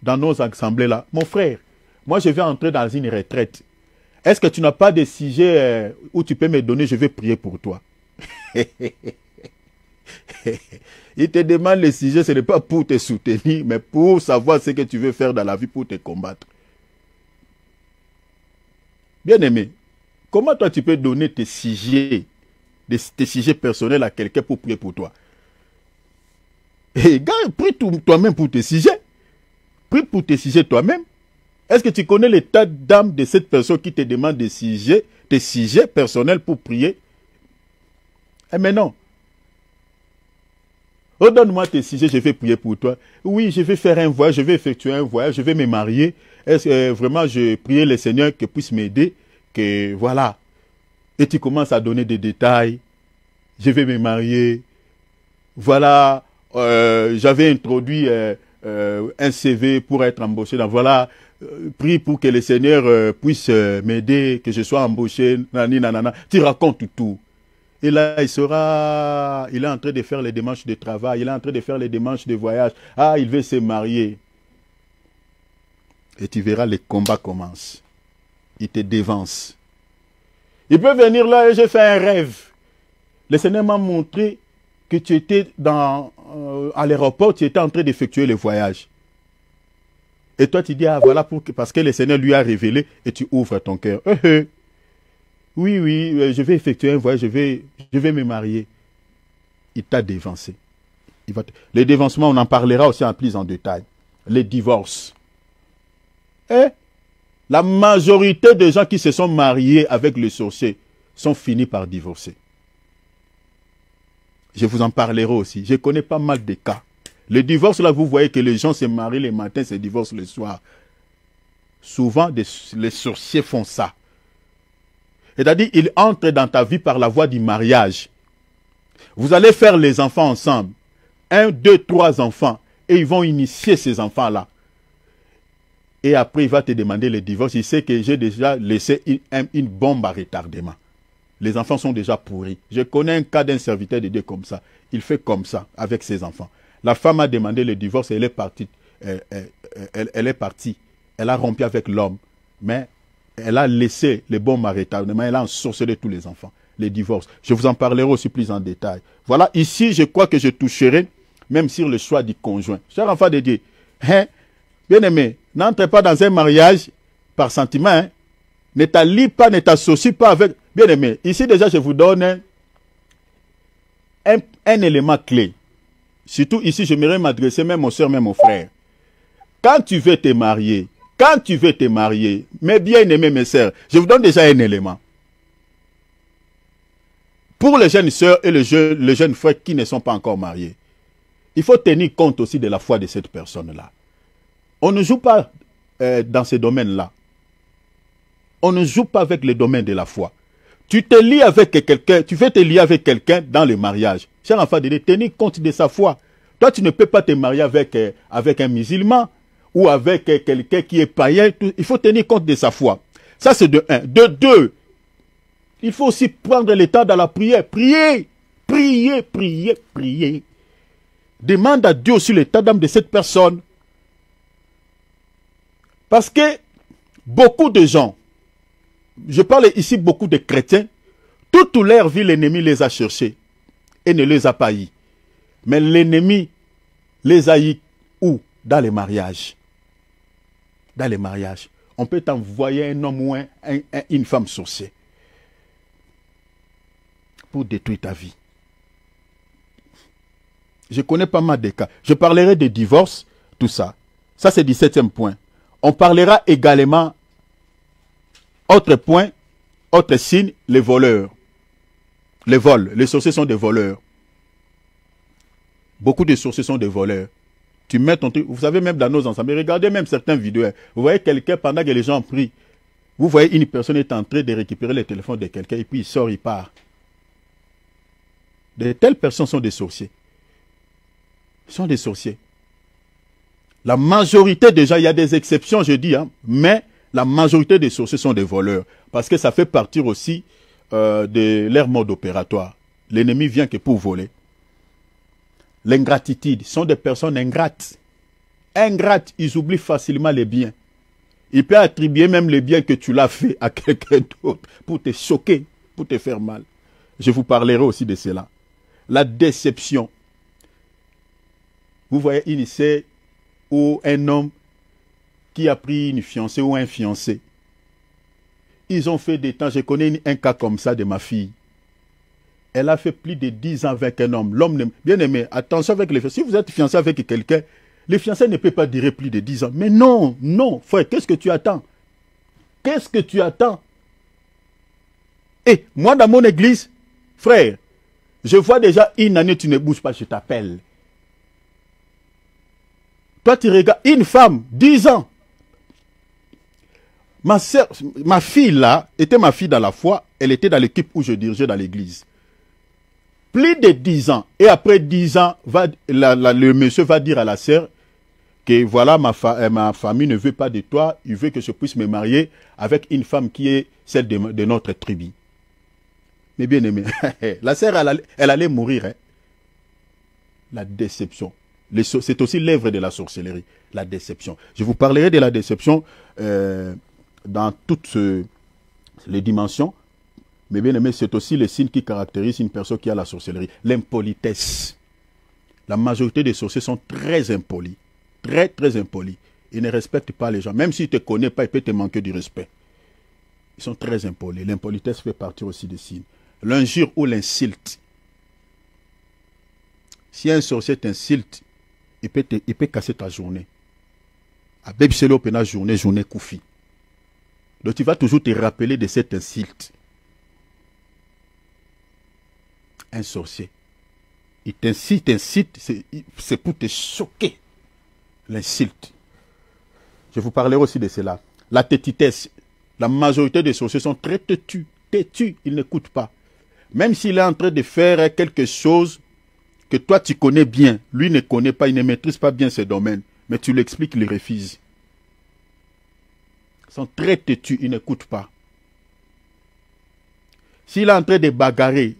Dans nos assemblées là, mon frère, moi je vais entrer dans une retraite. Est-ce que tu n'as pas de sujet où tu peux me donner, je vais prier pour toi. Il te demande le sujet, ce n'est pas pour te soutenir, mais pour savoir ce que tu veux faire dans la vie pour te combattre. Bien aimé, comment toi tu peux donner tes sujets personnels à quelqu'un pour prier pour toi? Et gars, prie toi-même pour tes sujets. Prie pour tes sujets toi-même. Est-ce que tu connais l'état d'âme de cette personne qui te demande tes sujets personnels pour prier? Eh mais non. Redonne-moi tes sujets, je vais prier pour toi. Oui, je vais faire un voyage, je vais effectuer un voyage, je vais me marier. Est-ce que vraiment je prie le Seigneur qu'il puisse m'aider? Que voilà. Et tu commences à donner des détails. Je vais me marier. Voilà. J'avais introduit un CV pour être embauché. Donc voilà. Prie pour que le Seigneur puisse m'aider, que je sois embauché. Nanana. Tu racontes tout. Et là, il est en train de faire les démarches de travail, il est en train de faire les démarches de voyage. Ah, il veut se marier. Et tu verras, les combats commencent. Il te dévance. Il peut venir là et j'ai fait un rêve. Le Seigneur m'a montré que tu étais à l'aéroport, tu étais en train d'effectuer le voyage. Et toi, tu dis, ah voilà, parce que le Seigneur lui a révélé et tu ouvres ton cœur. Oui, je vais effectuer un voyage, je vais me marier. Il t'a dévancé. Les dévancements, on en parlera aussi en plus en détail. Les divorces. La majorité des gens qui se sont mariés avec le sorcier sont finis par divorcer. Je vous en parlerai aussi. Je connais pas mal de cas. Le divorce, là, vous voyez que les gens se marient le matin, se divorcent le soir. Souvent, les sorciers font ça. C'est-à-dire, ils entrent dans ta vie par la voie du mariage. Vous allez faire les enfants ensemble. 1, 2, 3 enfants. Et ils vont initier ces enfants-là. Et après, il va te demander le divorce. Il sait que j'ai déjà laissé une bombe à retardement. Les enfants sont déjà pourris. Je connais un cas d'un serviteur de Dieu comme ça. Il fait comme ça avec ses enfants. La femme a demandé le divorce et elle est partie. Elle est partie. Elle a rompu avec l'homme. Mais elle a laissé les bombes à retardement. Elle a ensorcelé tous les enfants. Les divorces. Je vous en parlerai aussi plus en détail. Voilà, ici, je crois que je toucherai même sur le choix du conjoint. Cher enfant de Dieu, bien aimé, n'entrez pas dans un mariage par sentiment. Ne t'allie pas, ne t'associe pas avec... Bien aimé, ici déjà, je vous donne un élément clé. Surtout ici, j'aimerais m'adresser même aux soeurs, même aux frères. Quand tu veux te marier, mes bien-aimés, mes sœurs, je vous donne déjà un élément. Pour les jeunes sœurs et les jeunes frères qui ne sont pas encore mariés, il faut tenir compte aussi de la foi de cette personne-là. On ne joue pas dans ces domaines-là. On ne joue pas avec le domaine de la foi. Tu te lis avec quelqu'un, tu veux te lier avec quelqu'un dans le mariage. Cher enfant de Dieu, tenir compte de sa foi. Toi, tu ne peux pas te marier avec un musulman ou avec quelqu'un qui est païen. Il faut tenir compte de sa foi. Ça, c'est de un. De deux, il faut aussi prendre le temps dans la prière. Prier, prier, prier, prier. Demande à Dieu aussi l'état d'âme de cette personne. Parce que beaucoup de gens, je parle ici beaucoup de chrétiens, toute leur vie, l'ennemi les a cherchés. et ne les a pas haïs. Mais l'ennemi les haït où? Dans les mariages. Dans les mariages. On peut t'envoyer un homme ou une femme sorcière pour détruire ta vie. Je connais pas mal de cas. Je parlerai de divorce, tout ça. Ça, c'est le 17e point. On parlera également, autre point, autre signe, les voleurs. Les vols. Les sorciers sont des voleurs. Beaucoup de sorciers sont des voleurs. Tu mets ton truc, vous savez, même dans nos ensembles, regardez même certaines vidéos. Vous voyez quelqu'un, pendant que les gens prient, vous voyez une personne est en train de récupérer le téléphone de quelqu'un et puis il sort, il part. De telles personnes sont des sorciers. Ils sont des sorciers. La majorité déjà, il y a des exceptions, je dis, hein, mais la majorité des sorciers sont des voleurs. Parce que ça fait partie aussi de leur mode opératoire. L'ennemi vient que pour voler. L'ingratitude sont des personnes ingrates. Ingrates, ils oublient facilement les biens. Il peut attribuer même les biens que tu l'as fait à quelqu'un d'autre pour te choquer, pour te faire mal. Je vous parlerai aussi de cela. La déception. Vous voyez une histoire où un homme qui a pris une fiancée ou un fiancé. Ils ont fait des temps, je connais un cas comme ça de ma fille. Elle a fait plus de 10 ans avec un homme. L'homme, bien aimé, attention avec les fiancés. Si vous êtes fiancé avec quelqu'un, les fiancés ne peuvent pas durer plus de 10 ans. Mais non, non, frère, qu'est-ce que tu attends? Qu'est-ce que tu attends? Et moi, dans mon église, frère, je vois déjà une année, tu ne bouges pas, je t'appelle. Toi, tu regardes une femme, 10 ans. Ma fille là, était ma fille dans la foi, elle était dans l'équipe où je dirigeais dans l'église. Plus de 10 ans. Et après 10 ans, le monsieur va dire à la sœur que voilà, ma famille ne veut pas de toi, il veut que je puisse me marier avec une femme qui est celle de notre tribu. Mais bien aimé, la sœur, elle allait mourir. Hein. La déception. C'est aussi l'œuvre de la sorcellerie, la déception. Je vous parlerai de la déception dans toutes les dimensions. Mais bien aimé, c'est aussi le signe qui caractérise une personne qui a la sorcellerie. L'impolitesse. La majorité des sorciers sont très impolis. Très, très impolis. Ils ne respectent pas les gens. Même s'ils ne te connaissent pas, ils peuvent te manquer du respect. Ils sont très impolis. L'impolitesse fait partie aussi des signes. L'injure ou l'insulte. Si un sorcier t'insulte, il peut casser ta journée. À Bebselo, journée Koufi. Donc tu vas toujours te rappeler de cette insulte. Un sorcier. Il t'incite, c'est pour te choquer. L'insulte. Je vous parlerai aussi de cela. La têtitesse. La majorité des sorciers sont très têtus. Têtus, ils n'écoutent pas. Même s'il est en train de faire quelque chose que toi tu connais bien, lui ne connaît pas, il ne maîtrise pas bien ses domaines, mais tu l'expliques, il refuse. Ils sont très têtus, ils n'écoutent pas. S'il est en train de bagarrer,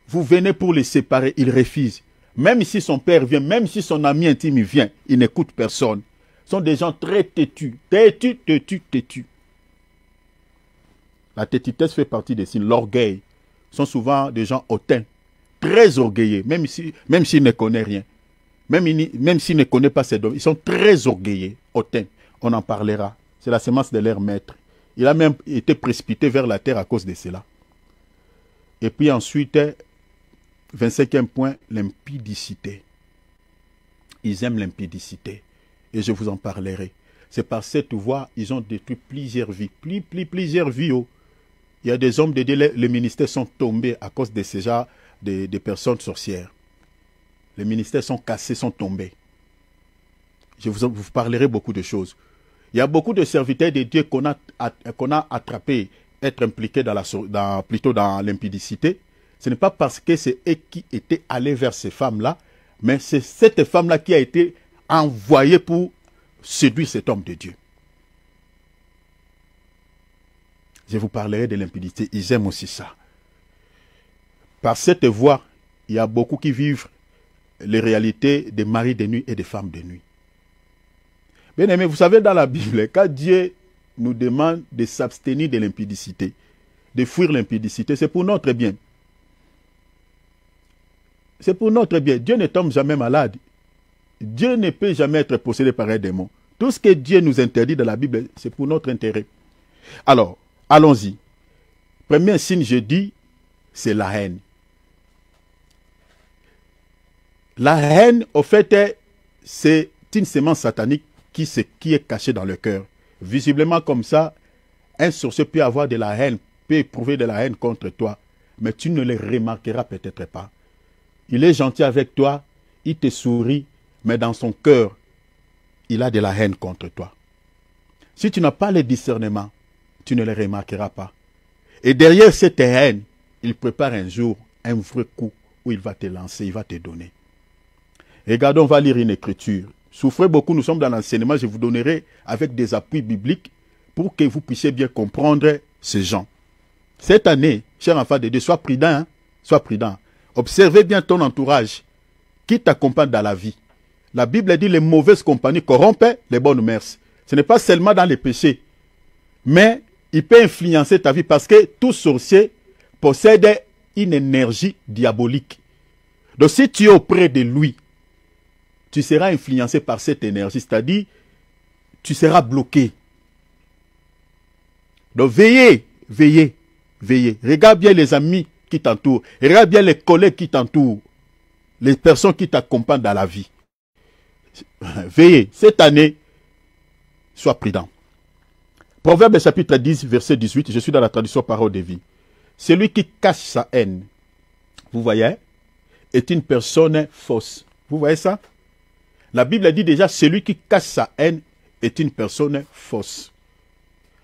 vous venez pour les séparer, il refuse. Même si son père vient, même si son ami intime vient, il n'écoute personne. Ce sont des gens très têtus. Têtus, têtus, têtus. La têtitesse fait partie des signes. L'orgueil. Sont souvent des gens hautains. Très orgueilleux. Même s'ils ne connaissent rien. Même s'ils ne connaissent pas ces dons. Ils sont très orgueilleux. Hautains. On en parlera. C'est la semence de leur maître. Il a même été précipité vers la terre à cause de cela. Et puis ensuite, 25e point, l'impudicité. Ils aiment l'impudicité. Et je vous en parlerai. C'est par cette voie, ils ont détruit plusieurs vies. Plusieurs vies. Oh. Il y a des hommes de Dieu, les ministères sont tombés à cause de ces gens, des personnes sorcières. Les ministères sont cassés, sont tombés. Je vous parlerai beaucoup de choses. Il y a beaucoup de serviteurs de Dieu qu'on a attrapés, être impliqués plutôt dans l'impudicité. Ce n'est pas parce que c'est eux qui étaient allés vers ces femmes-là, mais c'est cette femme-là qui a été envoyée pour séduire cet homme de Dieu. Je vous parlerai de l'impudicité. Ils aiment aussi ça. Par cette voie, il y a beaucoup qui vivent les réalités des maris de nuit et des femmes de nuit. Bien aimé, vous savez, dans la Bible, quand Dieu nous demande de s'abstenir de l'impudicité, de fuir l'impudicité, c'est pour notre bien. C'est pour notre bien. Dieu ne tombe jamais malade. Dieu ne peut jamais être possédé par un démon. Tout ce que Dieu nous interdit dans la Bible, c'est pour notre intérêt. Alors, allons-y. Premier signe, je dis, c'est la haine. La haine, au fait, c'est une sémence satanique qui est cachée dans le cœur. Visiblement comme ça, un sorcier peut avoir de la haine, peut éprouver de la haine contre toi, mais tu ne le remarqueras peut-être pas. Il est gentil avec toi, il te sourit, mais dans son cœur, il a de la haine contre toi. Si tu n'as pas le discernement, tu ne le remarqueras pas. Et derrière cette haine, il prépare un jour un vrai coup où il va te lancer, il va te donner. Regardons, on va lire une écriture. Souffrez beaucoup, nous sommes dans l'enseignement, je vous donnerai avec des appuis bibliques pour que vous puissiez bien comprendre ces gens. Cette année, cher enfant de Dieu, sois prudent, hein? Sois prudent. Observez bien ton entourage qui t'accompagne dans la vie. La Bible dit les mauvaises compagnies corrompent les bonnes mœurs. Ce n'est pas seulement dans les péchés, mais il peut influencer ta vie parce que tout sorcier possède une énergie diabolique. Donc si tu es auprès de lui, tu seras influencé par cette énergie, c'est-à-dire tu seras bloqué. Donc veillez, veillez, veillez. Regarde bien les amis qui t'entourent. Regarde bien les collègues qui t'entourent. Les personnes qui t'accompagnent dans la vie. Veillez. Cette année, sois prudent. Proverbe chapitre 10, verset 18. Je suis dans la traduction parole de vie. Celui qui cache sa haine, vous voyez, est une personne fausse. Vous voyez ça? La Bible dit déjà, celui qui cache sa haine est une personne fausse.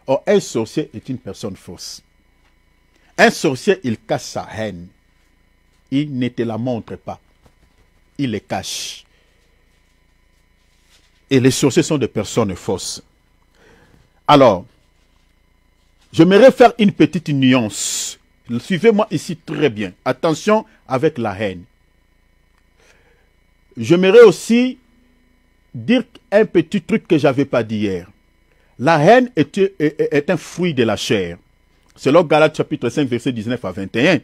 Or, un sorcier est une personne fausse. Un sorcier, il cache sa haine. Il ne te la montre pas. Il les cache. Et les sorciers sont des personnes fausses. Alors, j'aimerais faire une petite nuance. Suivez-moi ici très bien. Attention avec la haine. J'aimerais aussi dire un petit truc que je n'avais pas dit hier. La haine est un fruit de la chair. Selon Galates chapitre 5, verset 19 à 21.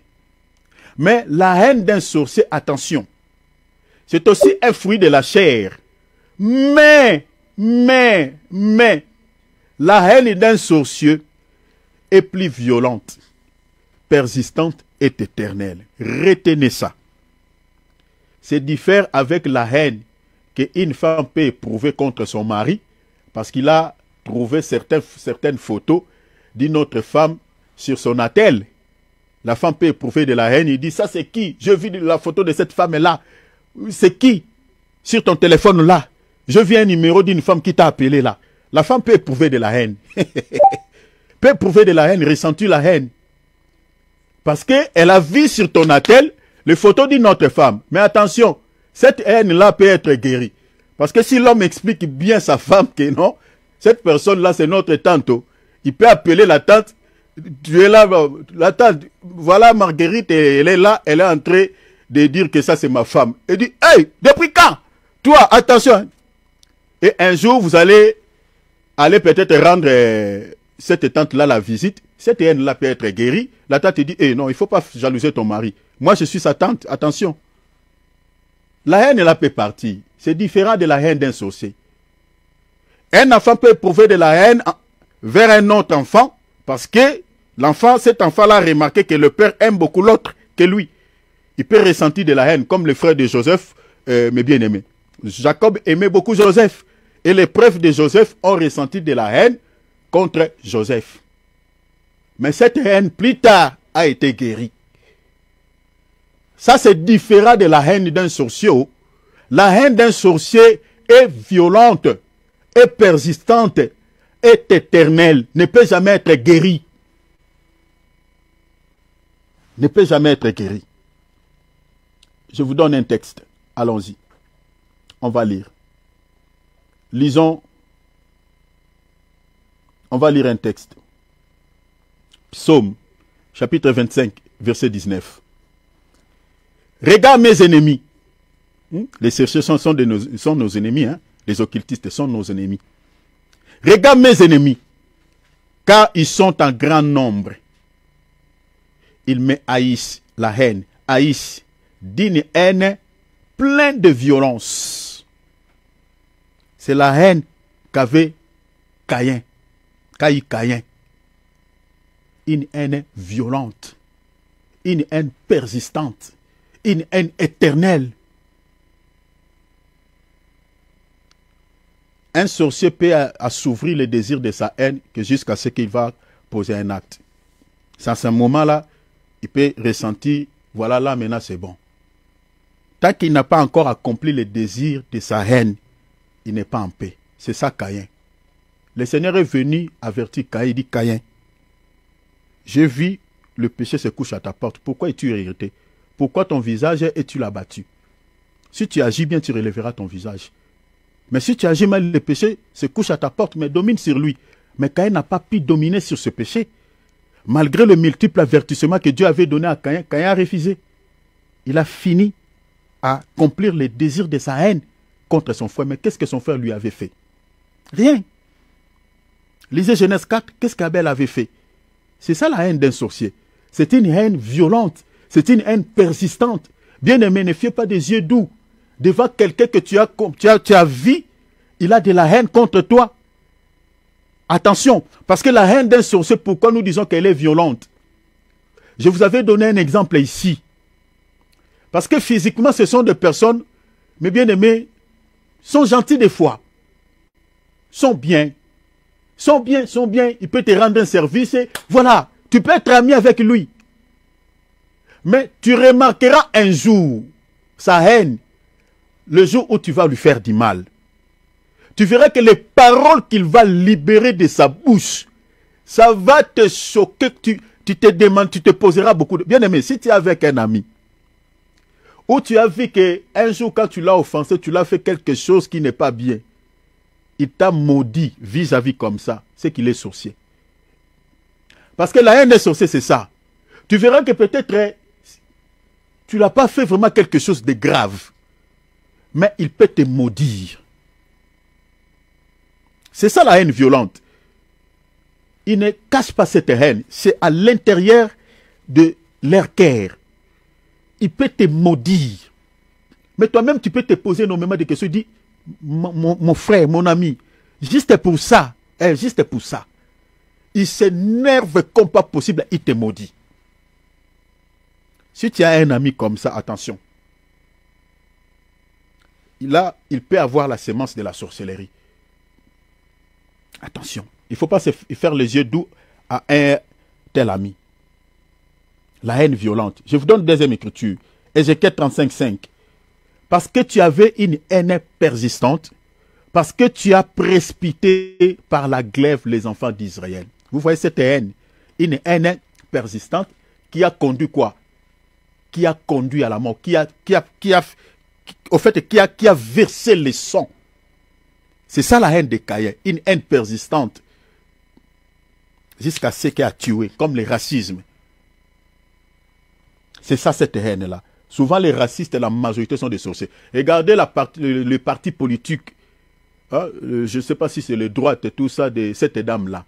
Mais la haine d'un sorcier, attention, c'est aussi un fruit de la chair. Mais, la haine d'un sorcier est plus violente, persistante et éternelle. Retenez ça. C'est différent avec la haine qu'une femme peut éprouver contre son mari parce qu'il a trouvé certaines photos d'une autre femme sur son attel. La femme peut éprouver de la haine. Il dit, ça c'est qui? Je vis la photo de cette femme-là. C'est qui? Sur ton téléphone là. Je vis un numéro d'une femme qui t'a appelé là. La femme peut éprouver de la haine. Peut éprouver de la haine, ressentir la haine. Parce qu'elle a vu sur ton attel les photos d'une autre femme. Mais attention, cette haine-là peut être guérie. Parce que si l'homme explique bien sa femme que non, cette personne-là c'est notre tante. Il peut appeler la tante. Tu es là, la tante, voilà Marguerite, elle est là, elle est en train de dire que ça c'est ma femme. Elle dit, hey, depuis quand? Toi, attention. Et un jour, vous allez peut-être rendre cette tante-là la visite. Cette haine-là peut être guérie. La tante dit, hey, non, il ne faut pas jalouser ton mari. Moi, je suis sa tante, attention. La haine, elle peut partir. C'est différent de la haine d'un sorcier. Un enfant peut éprouver de la haine vers un autre enfant parce que cet enfant-là a remarqué que le père aime beaucoup l'autre que lui. Il peut ressentir de la haine, comme le frère de Joseph, mes bien-aimés. Jacob aimait beaucoup Joseph. Et les preuves de Joseph ont ressenti de la haine contre Joseph. Mais cette haine, plus tard, a été guérie. Ça, c'est différent de la haine d'un sorcier. La haine d'un sorcier est violente, est persistante, est éternelle, ne peut jamais être guérie. Ne peut jamais être guérie. Je vous donne un texte. Allons-y. On va lire. Lisons. On va lire un texte. Psaume, chapitre 25, verset 19. Regarde mes ennemis. Les chercheurs sont nos ennemis. Hein? Les occultistes sont nos ennemis. Regarde mes ennemis, car ils sont en grand nombre. Ils me haïssent, la haine, haïssent, d'une haine pleine de violence. C'est la haine qu'avait Caïn. Caïn. Une haine violente. Une haine persistante. Une haine éternelle. Un sorcier peut assouvir le désir de sa haine que jusqu'à ce qu'il va poser un acte. C'est à ce moment-là, il peut ressentir, voilà, là maintenant c'est bon. Tant qu'il n'a pas encore accompli le désir de sa haine, il n'est pas en paix. C'est ça Caïn. Le Seigneur est venu avertir Caïn, il dit Caïn, j'ai vu le péché se couche à ta porte. Pourquoi es-tu irrité? Pourquoi ton visage es-tu abattu? Si tu agis bien, tu relèveras ton visage. Mais si tu agis mal, le péché se couche à ta porte, mais domine sur lui. Mais Caïn n'a pas pu dominer sur ce péché. Malgré le multiple avertissement que Dieu avait donné à Caïn, Caïn a refusé. Il a fini à accomplir les désirs de sa haine contre son frère. Mais qu'est-ce que son frère lui avait fait? Rien. Lisez Genèse 4, qu'est-ce qu'Abel avait fait? C'est ça la haine d'un sorcier. C'est une haine violente. C'est une haine persistante. Bien-aimé, ne fiez pas des yeux doux devant quelqu'un que tu as vu. Il a de la haine contre toi. Attention, parce que la haine d'un sorcier, pourquoi nous disons qu'elle est violente? Je vous avais donné un exemple ici. Parce que physiquement, ce sont des personnes, mais bien aimés, sont gentils des fois. Sont bien. Il peut te rendre un service et voilà, tu peux être ami avec lui. Mais tu remarqueras un jour sa haine, le jour où tu vas lui faire du mal. Tu verras que les paroles qu'il va libérer de sa bouche, ça va te choquer. Tu te demandes, tu te poseras beaucoup de... Bien aimé, si tu es avec un ami, ou tu as vu qu'un jour quand tu l'as offensé, tu l'as fait quelque chose qui n'est pas bien, il t'a maudit vis-à-vis comme ça, c'est qu'il est sorcier. Parce que la haine des sorciers, c'est ça. Tu verras que peut-être tu n'as pas fait vraiment quelque chose de grave, mais il peut te maudire. C'est ça la haine violente. Il ne cache pas cette haine. C'est à l'intérieur de leur cœur. Il peut te maudire. Mais toi-même, tu peux te poser énormément de questions. Dis, mon frère, mon ami, juste pour ça, juste pour ça, il s'énerve comme pas possible, il te maudit. Si tu as un ami comme ça, attention. Là, il peut avoir la sémence de la sorcellerie. Attention, il ne faut pas se faire les yeux doux à un tel ami. La haine violente. Je vous donne une deuxième écriture. Ézéchiel 35:5. Parce que tu avais une haine persistante, parce que tu as précipité par la glaive les enfants d'Israël. Vous voyez cette haine, une haine persistante qui a conduit quoi? Qui a conduit à la mort, qui a versé le sang. C'est ça la haine de Caïn, une haine persistante. Jusqu'à ce qu'elle a tué, comme le racisme. C'est ça cette haine-là. Souvent les racistes, la majorité sont des sorciers. Regardez le parti politique. Hein, je ne sais pas si c'est le droite et tout ça de cette dame-là.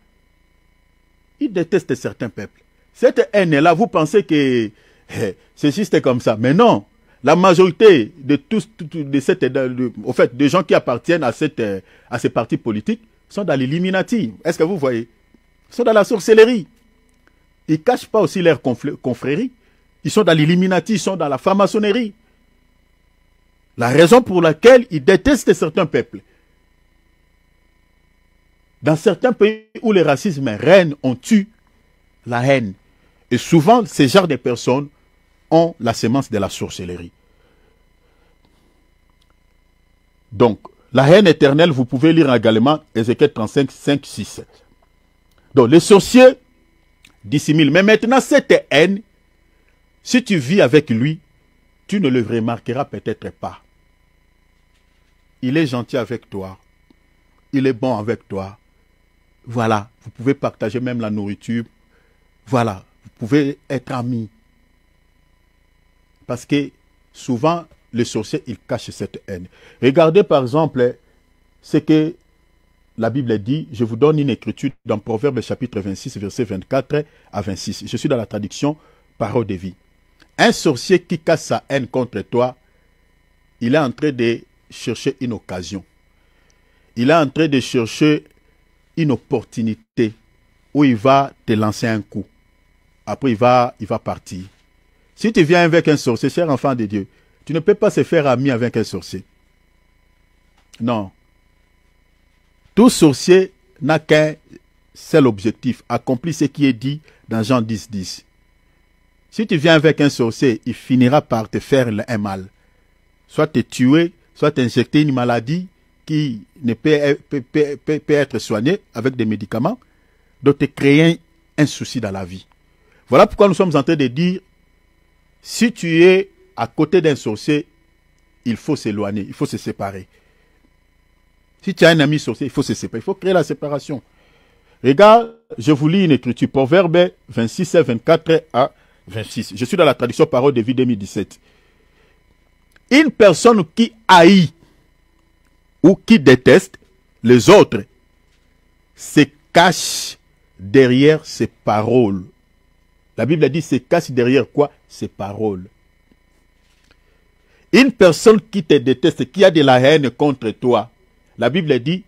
Ils détestent certains peuples. Cette haine-là, vous pensez que c'est juste comme ça. Mais non. La majorité de tous, au fait, des gens qui appartiennent à ces partis politiques sont dans l'Illuminati. Est-ce que vous voyez? Ils sont dans la sorcellerie. Ils ne cachent pas aussi leur confrérie. Ils sont dans l'Illuminati, ils sont dans la franc-maçonnerie. La raison pour laquelle ils détestent certains peuples. Dans certains pays où le racisme règne, on tue la haine. Et souvent, ces genres de personnes ont la sémence de la sorcellerie. Donc, la haine éternelle, vous pouvez lire également Ézéchiel 35, 5, 6. Donc, les sorciers dissimulent. Mais maintenant, cette haine, si tu vis avec lui, tu ne le remarqueras peut-être pas. Il est gentil avec toi. Il est bon avec toi. Voilà, vous pouvez partager même la nourriture. Voilà, vous pouvez être amis. Parce que souvent, les sorciers, ils cachent cette haine. Regardez par exemple ce que la Bible dit. Je vous donne une écriture dans Proverbes chapitre 26, versets 24 à 26. Je suis dans la traduction Parole de vie. Un sorcier qui casse sa haine contre toi, il est en train de chercher une occasion. Il est en train de chercher une opportunité où il va te lancer un coup. Après, il va partir. Si tu viens avec un sorcier, cher enfant de Dieu, tu ne peux pas se faire ami avec un sorcier. Non. Tout sorcier n'a qu'un seul objectif, accomplir ce qui est dit dans Jean 10, 10. Si tu viens avec un sorcier, il finira par te faire un mal. Soit te tuer, soit t'injecter une maladie qui ne peut être soignée avec des médicaments, donc te créer un souci dans la vie. Voilà pourquoi nous sommes en train de dire, si tu es à côté d'un sorcier, il faut s'éloigner, il faut se séparer. Si tu as un ami sorcier, il faut se séparer, il faut créer la séparation. Regarde, je vous lis une écriture, Proverbe 26 et 24 à 26. Je suis dans la traduction Parole de vie 2017. Une personne qui haït ou qui déteste les autres se cache derrière ses paroles. La Bible a dit se cache derrière quoi? Ses paroles. Une personne qui te déteste, qui a de la haine contre toi, la Bible dit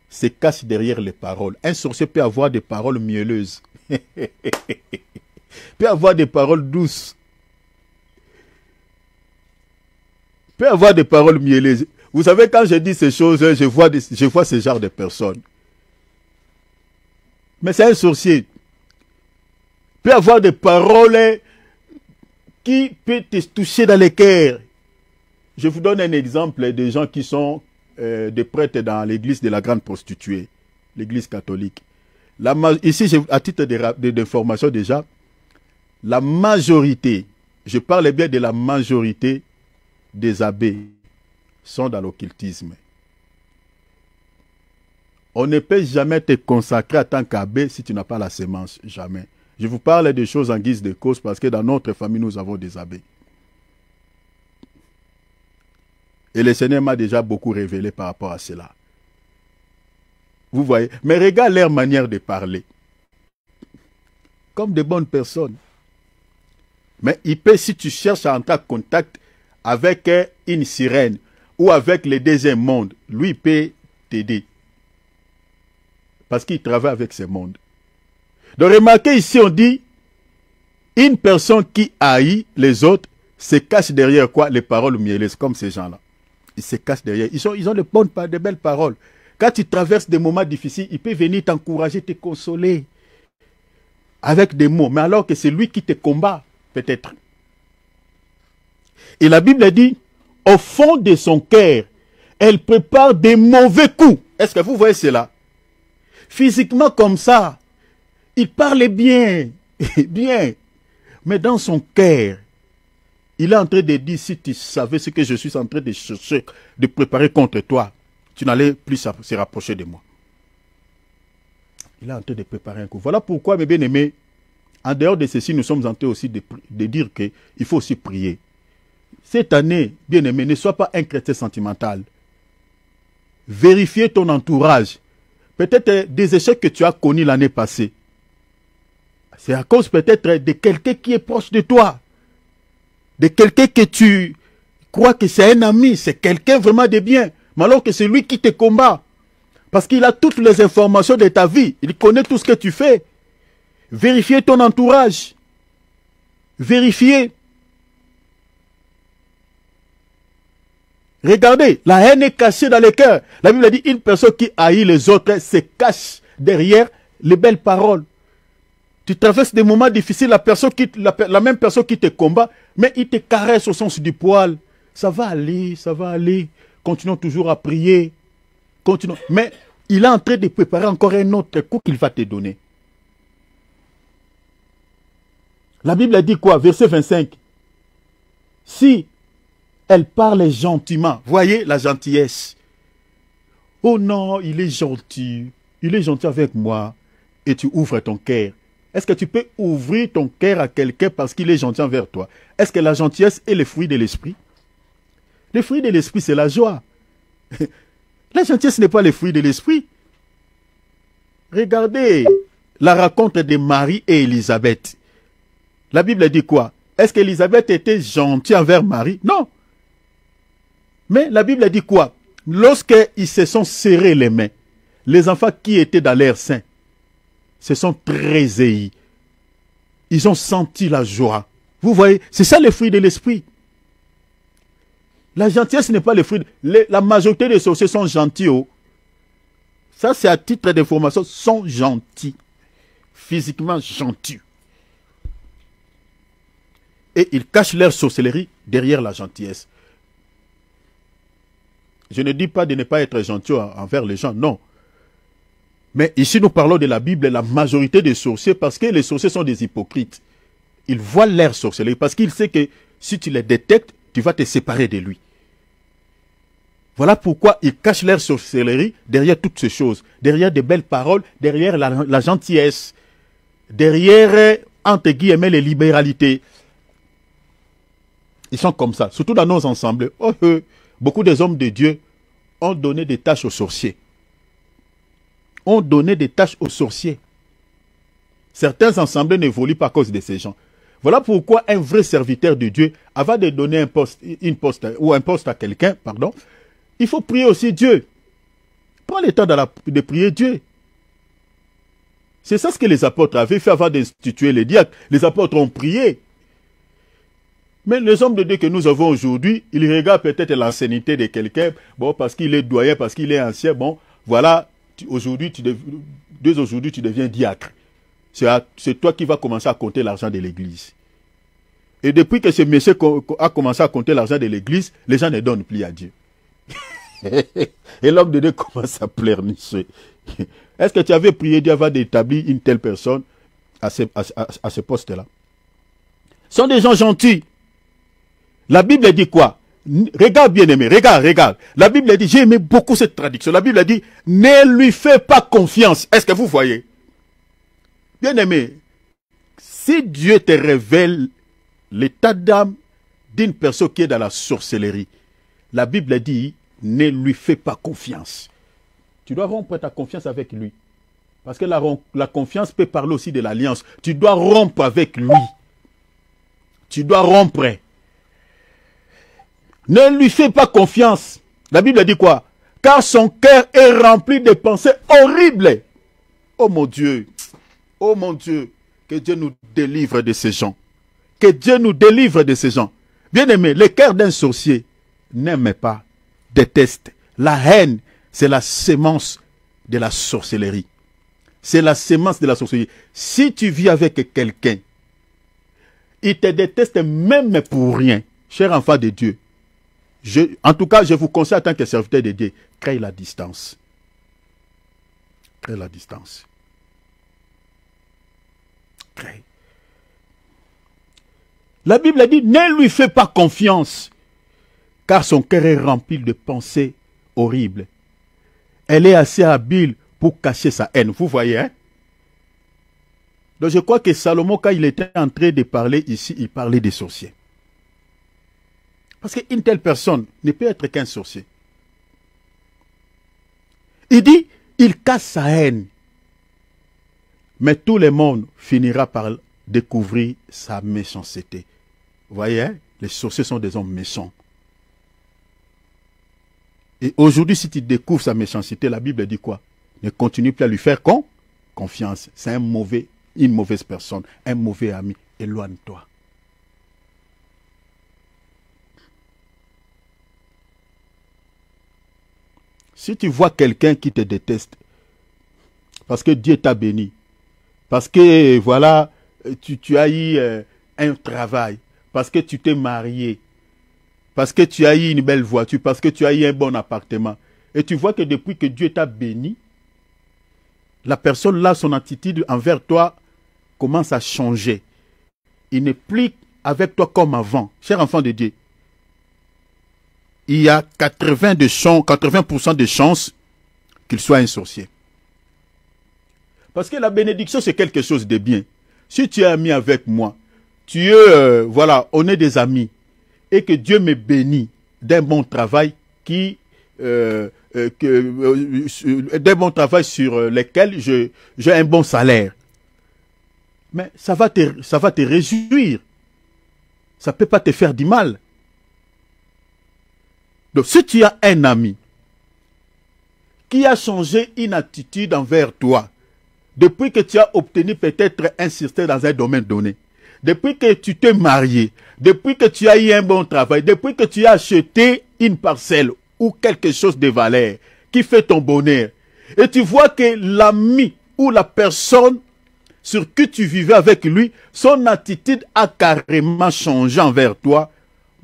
se cache derrière les paroles. Un sorcier peut avoir des paroles mielleuses. Peut avoir des paroles douces. Peut avoir des paroles mielleuses. Vous savez, quand je dis ces choses, je vois ce genre de personnes. Mais c'est un sorcier. Peut avoir des paroles qui peuvent te toucher dans le cœur. Je vous donne un exemple de gens qui sont des prêtres dans l'église de la grande prostituée, l'église catholique. Ici, à titre d'information déjà, la majorité, je parle bien de la majorité des abbés sont dans l'occultisme. On ne peut jamais te consacrer en tant qu'abbé si tu n'as pas la sémence, jamais. Je vous parle des choses en guise de cause parce que dans notre famille, nous avons des abbés. Et le Seigneur m'a déjà beaucoup révélé par rapport à cela. Vous voyez? Mais regarde leur manière de parler. Comme de bonnes personnes. Mais il peut, si tu cherches à entrer en contact avec une sirène ou avec le deuxième monde, lui il peut t'aider. Parce qu'il travaille avec ce monde. Donc remarquez ici, on dit, une personne qui haït les autres se cache derrière quoi? Les paroles mielleuses, comme ces gens-là. Ils se cachent derrière. Ils ont de belles paroles. Quand tu traverses des moments difficiles, il peut venir t'encourager, te consoler. Avec des mots. Mais alors que c'est lui qui te combat, peut-être. Et la Bible dit, au fond de son cœur, elle prépare des mauvais coups. Est-ce que vous voyez cela? Physiquement comme ça, il parle bien, bien. Mais dans son cœur, il est en train de dire, si tu savais ce que je suis en train de chercher, de préparer contre toi, tu n'allais plus se rapprocher de moi. Il est en train de préparer un coup. Voilà pourquoi, mes bien-aimés, en dehors de ceci, nous sommes en train aussi de dire qu'il faut aussi prier. Cette année, bien-aimé, ne sois pas un chrétien sentimental. Vérifiez ton entourage. Peut-être des échecs que tu as connus l'année passée. C'est à cause peut-être de quelqu'un qui est proche de toi. De quelqu'un que tu crois que c'est un ami, c'est quelqu'un vraiment de bien. Mais alors que c'est lui qui te combat. Parce qu'il a toutes les informations de ta vie. Il connaît tout ce que tu fais. Vérifiez ton entourage. Vérifiez. Regardez, la haine est cachée dans le cœur. La Bible dit, une personne qui haït les autres se cache derrière les belles paroles. Tu traverses des moments difficiles, la même personne qui te combat, mais il te caresse au sens du poil. Ça va aller, ça va aller. Continuons toujours à prier. Continuons. Mais il est en train de préparer encore un autre coup qu'il va te donner. La Bible dit quoi? Verset 25. Si elle parle gentiment, voyez la gentillesse. Oh non, il est gentil. Il est gentil avec moi. Et tu ouvres ton cœur. Est-ce que tu peux ouvrir ton cœur à quelqu'un parce qu'il est gentil envers toi? Est-ce que la gentillesse est le fruit de l'esprit? Le fruit de l'esprit, c'est la joie. La gentillesse n'est pas le fruit de l'esprit. Regardez la rencontre de Marie et Élisabeth. La Bible dit quoi? Est-ce qu'Élisabeth était gentille envers Marie? Non. Mais la Bible a dit quoi? Lorsqu'ils se sont serrés les mains, les enfants qui étaient dans l'air saint se sont tressaillis. Ils ont senti la joie. Vous voyez, c'est ça le fruit de l'esprit. La gentillesse n'est pas le fruit. La majorité des sorciers sont gentils. Oh. Ça, c'est à titre d'information. Sont gentils. Physiquement gentils. Et ils cachent leur sorcellerie derrière la gentillesse. Je ne dis pas de ne pas être gentil envers les gens, non. Mais ici, nous parlons de la Bible et la majorité des sorciers, parce que les sorciers sont des hypocrites. Ils voient leur sorcellerie, parce qu'ils savent que si tu les détectes, tu vas te séparer de lui. Voilà pourquoi ils cachent leur sorcellerie derrière toutes ces choses, derrière de belles paroles, derrière la gentillesse, derrière, entre guillemets, les libéralités. Ils sont comme ça, surtout dans nos ensembles. Beaucoup des hommes de Dieu ont donné des tâches aux sorciers. Ont donné des tâches aux sorciers. Certains ensembles n'évoluent pas à cause de ces gens. Voilà pourquoi un vrai serviteur de Dieu, avant de donner un poste à quelqu'un, pardon, il faut prier aussi Dieu. Prends le temps de prier Dieu. C'est ça ce que les apôtres avaient fait avant d'instituer les diacres. Les apôtres ont prié. Mais les hommes de Dieu que nous avons aujourd'hui, ils regardent peut-être l'ancienneté de quelqu'un, bon, parce qu'il est doyen, parce qu'il est ancien, bon, voilà, aujourd'hui tu deviens diacre. C'est toi qui vas commencer à compter l'argent de l'église. Et depuis que ce monsieur a commencé à compter l'argent de l'église, les gens ne donnent plus à Dieu. Et l'homme de Dieu commence à pleurnicher. Est-ce que tu avais prié Dieu avant d'établir une telle personne à ce poste-là? Ce sont des gens gentils. La Bible dit quoi? Regarde bien aimé, regarde. La Bible dit, j'ai aimé beaucoup cette traduction. La Bible dit, ne lui fais pas confiance. Est-ce que vous voyez? Bien aimé, si Dieu te révèle l'état d'âme d'une personne qui est dans la sorcellerie, la Bible dit, ne lui fais pas confiance. Tu dois rompre ta confiance avec lui. Parce que la confiance peut parler aussi de l'alliance. Tu dois rompre avec lui. Tu dois rompre. Ne lui fais pas confiance. La Bible dit quoi? Car son cœur est rempli de pensées horribles. Oh mon Dieu. Oh mon Dieu. Que Dieu nous délivre de ces gens. Que Dieu nous délivre de ces gens. Bien aimé, le cœur d'un sorcier n'aime pas, déteste. La haine, c'est la sémence de la sorcellerie. C'est la sémence de la sorcellerie. Si tu vis avec quelqu'un, il te déteste même pour rien. Cher enfant de Dieu, en tout cas, je vous conseille en tant que serviteur de Dieu, crée la distance. Crée la distance. Crée. La Bible dit, ne lui fais pas confiance, car son cœur est rempli de pensées horribles. Elle est assez habile pour cacher sa haine. Vous voyez, hein? Donc je crois que Salomon, quand il était en train de parler ici, il parlait des sorciers. Parce qu'une telle personne ne peut être qu'un sorcier. Il dit, il cache sa haine. Mais tout le monde finira par découvrir sa méchanceté. Vous voyez, hein? Les sorciers sont des hommes méchants. Et aujourd'hui, si tu découvres sa méchanceté, la Bible dit quoi? Ne continue plus à lui faire confiance. C'est une mauvaise personne, un mauvais ami. Éloigne-toi. Si tu vois quelqu'un qui te déteste, parce que Dieu t'a béni, parce que voilà, tu as eu un travail, parce que tu t'es marié, parce que tu as eu une belle voiture, parce que tu as eu un bon appartement, et tu vois que depuis que Dieu t'a béni, la personne là, son attitude envers toi commence à changer. Il n'est plus avec toi comme avant. Cher enfant de Dieu, il y a 80% de chances qu'il soit un sorcier. Parce que la bénédiction, c'est quelque chose de bien. Si tu es ami avec moi, tu es, voilà, on est des amis, et que Dieu me bénit d'un bon travail d'un bon travail sur lequel j'ai un bon salaire. Mais ça va te réjouir. ça ne peut pas te faire du mal. Donc, si tu as un ami qui a changé une attitude envers toi, depuis que tu as obtenu peut-être un succès dans un domaine donné, depuis que tu t'es marié, depuis que tu as eu un bon travail, depuis que tu as acheté une parcelle ou quelque chose de valeur qui fait ton bonheur, et tu vois que l'ami ou la personne sur qui tu vivais avec lui, son attitude a carrément changé envers toi,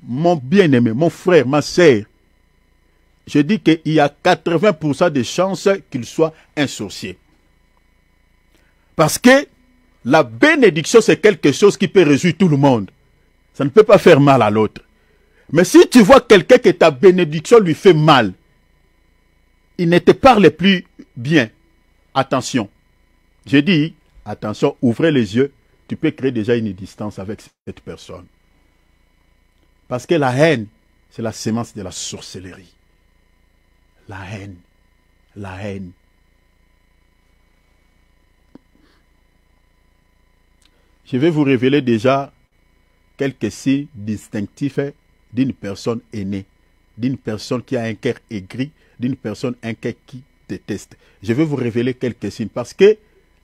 mon bien-aimé, mon frère, ma sœur, je dis qu'il y a 80% de chances qu'il soit un sorcier. Parce que la bénédiction, c'est quelque chose qui peut réjouir tout le monde. Ça ne peut pas faire mal à l'autre. Mais si tu vois quelqu'un que ta bénédiction lui fait mal, il ne te parle plus bien. Attention. Je dis, attention, ouvrez les yeux. Tu peux créer déjà une distance avec cette personne. Parce que la haine, c'est la sémence de la sorcellerie. La haine. La haine. Je vais vous révéler déjà quelques signes distinctifs d'une personne aînée, d'une personne qui a un cœur aigri, d'une personne un cœur qui déteste. Je vais vous révéler quelques signes parce que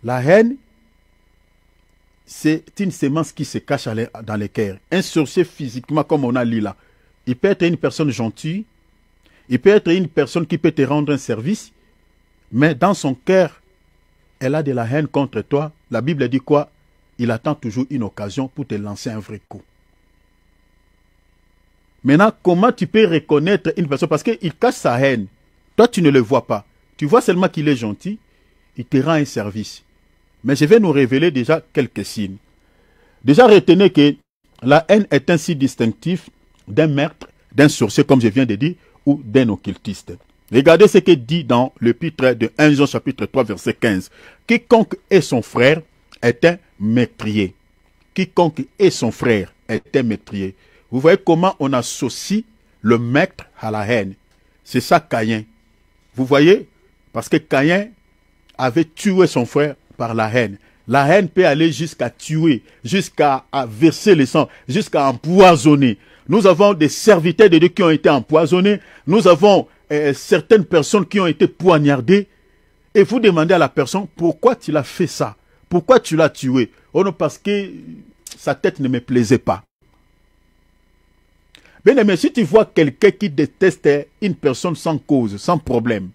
la haine, c'est une sémence qui se cache dans les cœurs. Un sorcier physiquement, comme on a lu là, il peut être une personne gentille, il peut être une personne qui peut te rendre un service, mais dans son cœur, elle a de la haine contre toi. La Bible dit quoi? Il attend toujours une occasion pour te lancer un vrai coup. Maintenant, comment tu peux reconnaître une personne? Parce qu'il cache sa haine. Toi, tu ne le vois pas. Tu vois seulement qu'il est gentil. Il te rend un service. Mais je vais nous révéler déjà quelques signes. Déjà, retenez que la haine est un signe distinctif d'un meurtre, d'un sorcier, comme je viens de dire, ou d'un occultiste. Regardez ce que dit dans l'épître de 1 Jean chapitre 3, verset 15. Quiconque est son frère est un meurtrier. Quiconque est son frère est un meurtrier. Vous voyez comment on associe le meurtre à la haine. C'est ça Caïn. Vous voyez? Parce que Caïn avait tué son frère par la haine. La haine peut aller jusqu'à tuer, jusqu'à verser le sang, jusqu'à empoisonner. Nous avons des serviteurs de Dieu qui ont été empoisonnés. Nous avons certaines personnes qui ont été poignardées. Et vous demandez à la personne, pourquoi tu l'as fait ça? Pourquoi tu l'as tué? Oh non, parce que sa tête ne me plaisait pas. Bien aimé, si tu vois quelqu'un qui déteste une personne sans cause, sans problème,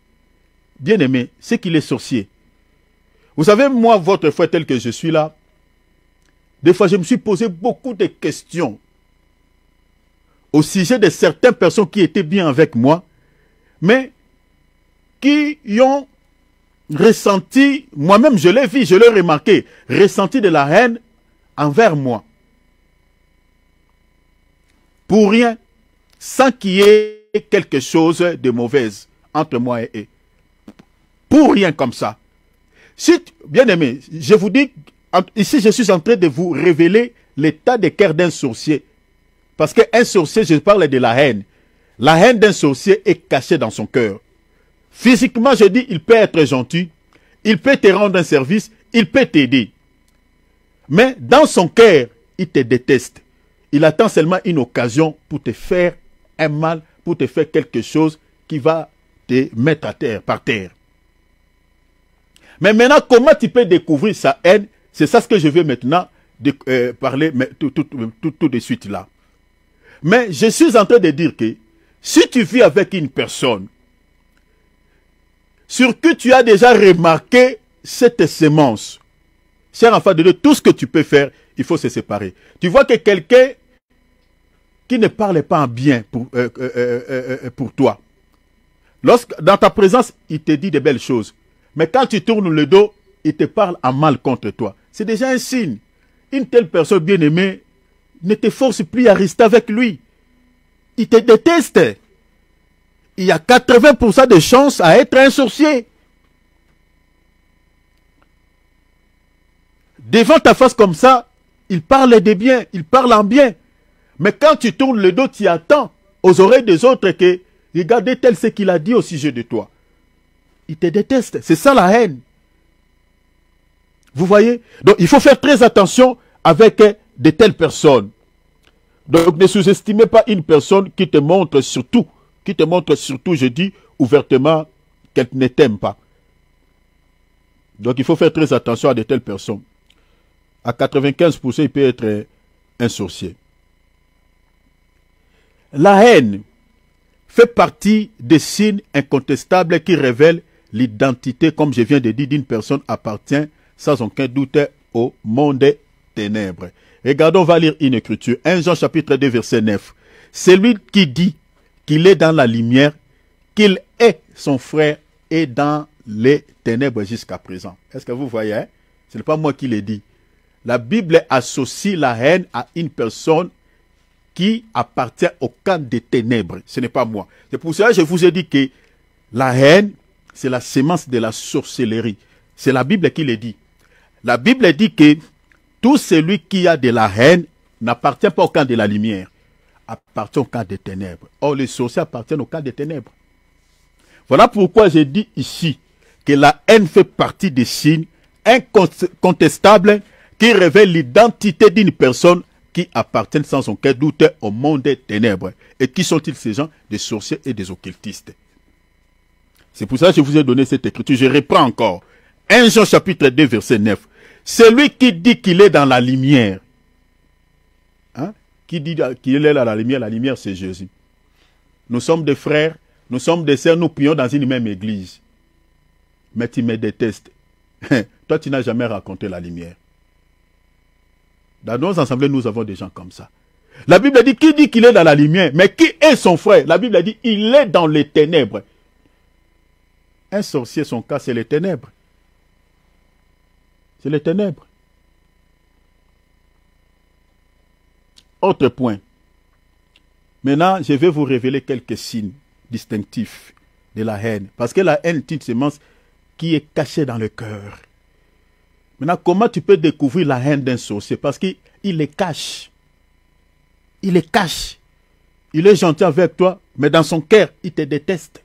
bien aimé, c'est qu'il est sorcier. Vous savez, moi, votre frère tel que je suis là, des fois je me suis posé beaucoup de questions au sujet de certaines personnes qui étaient bien avec moi, mais qui ont ressenti, moi-même je l'ai vu, je l'ai remarqué, ressenti de la haine envers moi. Pour rien, sans qu'il y ait quelque chose de mauvais entre moi et eux. Pour rien comme ça. Si, bien aimé, je vous dis, ici je suis en train de vous révéler l'état de cœur d'un sorcier. Parce qu'un sorcier, je parle de la haine. La haine d'un sorcier est cachée dans son cœur. Physiquement, je dis, il peut être gentil, il peut te rendre un service, il peut t'aider. Mais dans son cœur, il te déteste. Il attend seulement une occasion pour te faire un mal, pour te faire quelque chose qui va te mettre à terre, par terre. Mais maintenant, comment tu peux découvrir sa haine? C'est ça ce que je vais maintenant parler tout de suite là. Mais je suis en train de dire que si tu vis avec une personne sur qui tu as déjà remarqué cette sémence, cher enfant de Dieu, tout ce que tu peux faire, il faut se séparer. Tu vois que quelqu'un qui ne parle pas en bien pour toi, dans ta présence, il te dit de belles choses. Mais quand tu tournes le dos, il te parle en mal contre toi. C'est déjà un signe. Une telle personne bien-aimée ne te force plus à rester avec lui. Il te déteste. Il y a 80% de chances à être un sorcier. Devant ta face comme ça, il parle de bien, il parle en bien. Mais quand tu tournes le dos, tu attends aux oreilles des autres que regardez tel ce qu'il a dit au sujet de toi. Il te déteste. C'est ça la haine. Vous voyez? Donc il faut faire très attention avec de telles personnes. Donc ne sous-estimez pas une personne qui te montre surtout, je dis ouvertement, qu'elle ne t'aime pas. Donc il faut faire très attention à de telles personnes. À 95%, il peut être un sorcier. La haine fait partie des signes incontestables qui révèlent l'identité, comme je viens de dire, d'une personne appartient sans aucun doute au monde des ténèbres. Regardons, on va lire une écriture. 1 Jean chapitre 2 verset 9. Celui qui dit qu'il est dans la lumière, qu'il est son frère, est dans les ténèbres jusqu'à présent. Est-ce que vous voyez, hein? Ce n'est pas moi qui l'ai dit. La Bible associe la haine à une personne qui appartient au camp des ténèbres. Ce n'est pas moi. C'est pour cela que je vous ai dit que la haine, c'est la sémence de la sorcellerie. C'est la Bible qui le dit. La Bible dit que tout celui qui a de la haine n'appartient pas au camp de la lumière, appartient au camp des ténèbres. Or, les sorciers appartiennent au camp des ténèbres. Voilà pourquoi j'ai dit ici que la haine fait partie des signes incontestables qui révèlent l'identité d'une personne qui appartiennent sans aucun doute au monde des ténèbres. Et qui sont-ils ces gens? Des sorciers et des occultistes. C'est pour ça que je vous ai donné cette écriture. Je reprends encore. 1 Jean chapitre 2 verset 9. Celui qui dit qu'il est dans la lumière. Hein? Qui dit qu'il est dans la lumière c'est Jésus. Nous sommes des frères, nous sommes des sœurs, nous prions dans une même église. Mais tu me détestes. Toi, tu n'as jamais raconté la lumière. Dans nos assemblées, nous avons des gens comme ça. La Bible dit, qui dit qu'il est dans la lumière? Mais qui est son frère? La Bible dit, il est dans les ténèbres. Un sorcier, son cas, c'est les ténèbres. C'est les ténèbres. Autre point. Maintenant, je vais vous révéler quelques signes distinctifs de la haine. Parce que la haine est une sémence qui est cachée dans le cœur. Maintenant, comment tu peux découvrir la haine d'un sorcier? Parce qu'il les cache. Il les cache. Il est gentil avec toi, mais dans son cœur, il te déteste.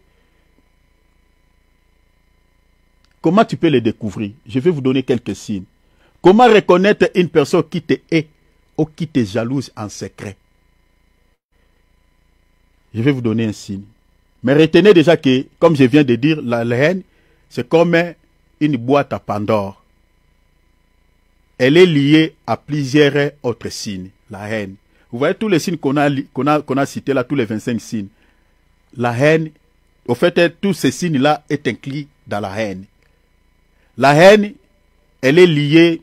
Comment tu peux les découvrir? Je vais vous donner quelques signes. Comment reconnaître une personne qui te hait ou qui te jalouse en secret? Je vais vous donner un signe. Mais retenez déjà que, comme je viens de dire, la haine, c'est comme une boîte à Pandore. Elle est liée à plusieurs autres signes, la haine. Vous voyez tous les signes qu'on a cités là, tous les 25 signes. La haine, au fait, tous ces signes-là sont inclus dans la haine. La haine, elle est liée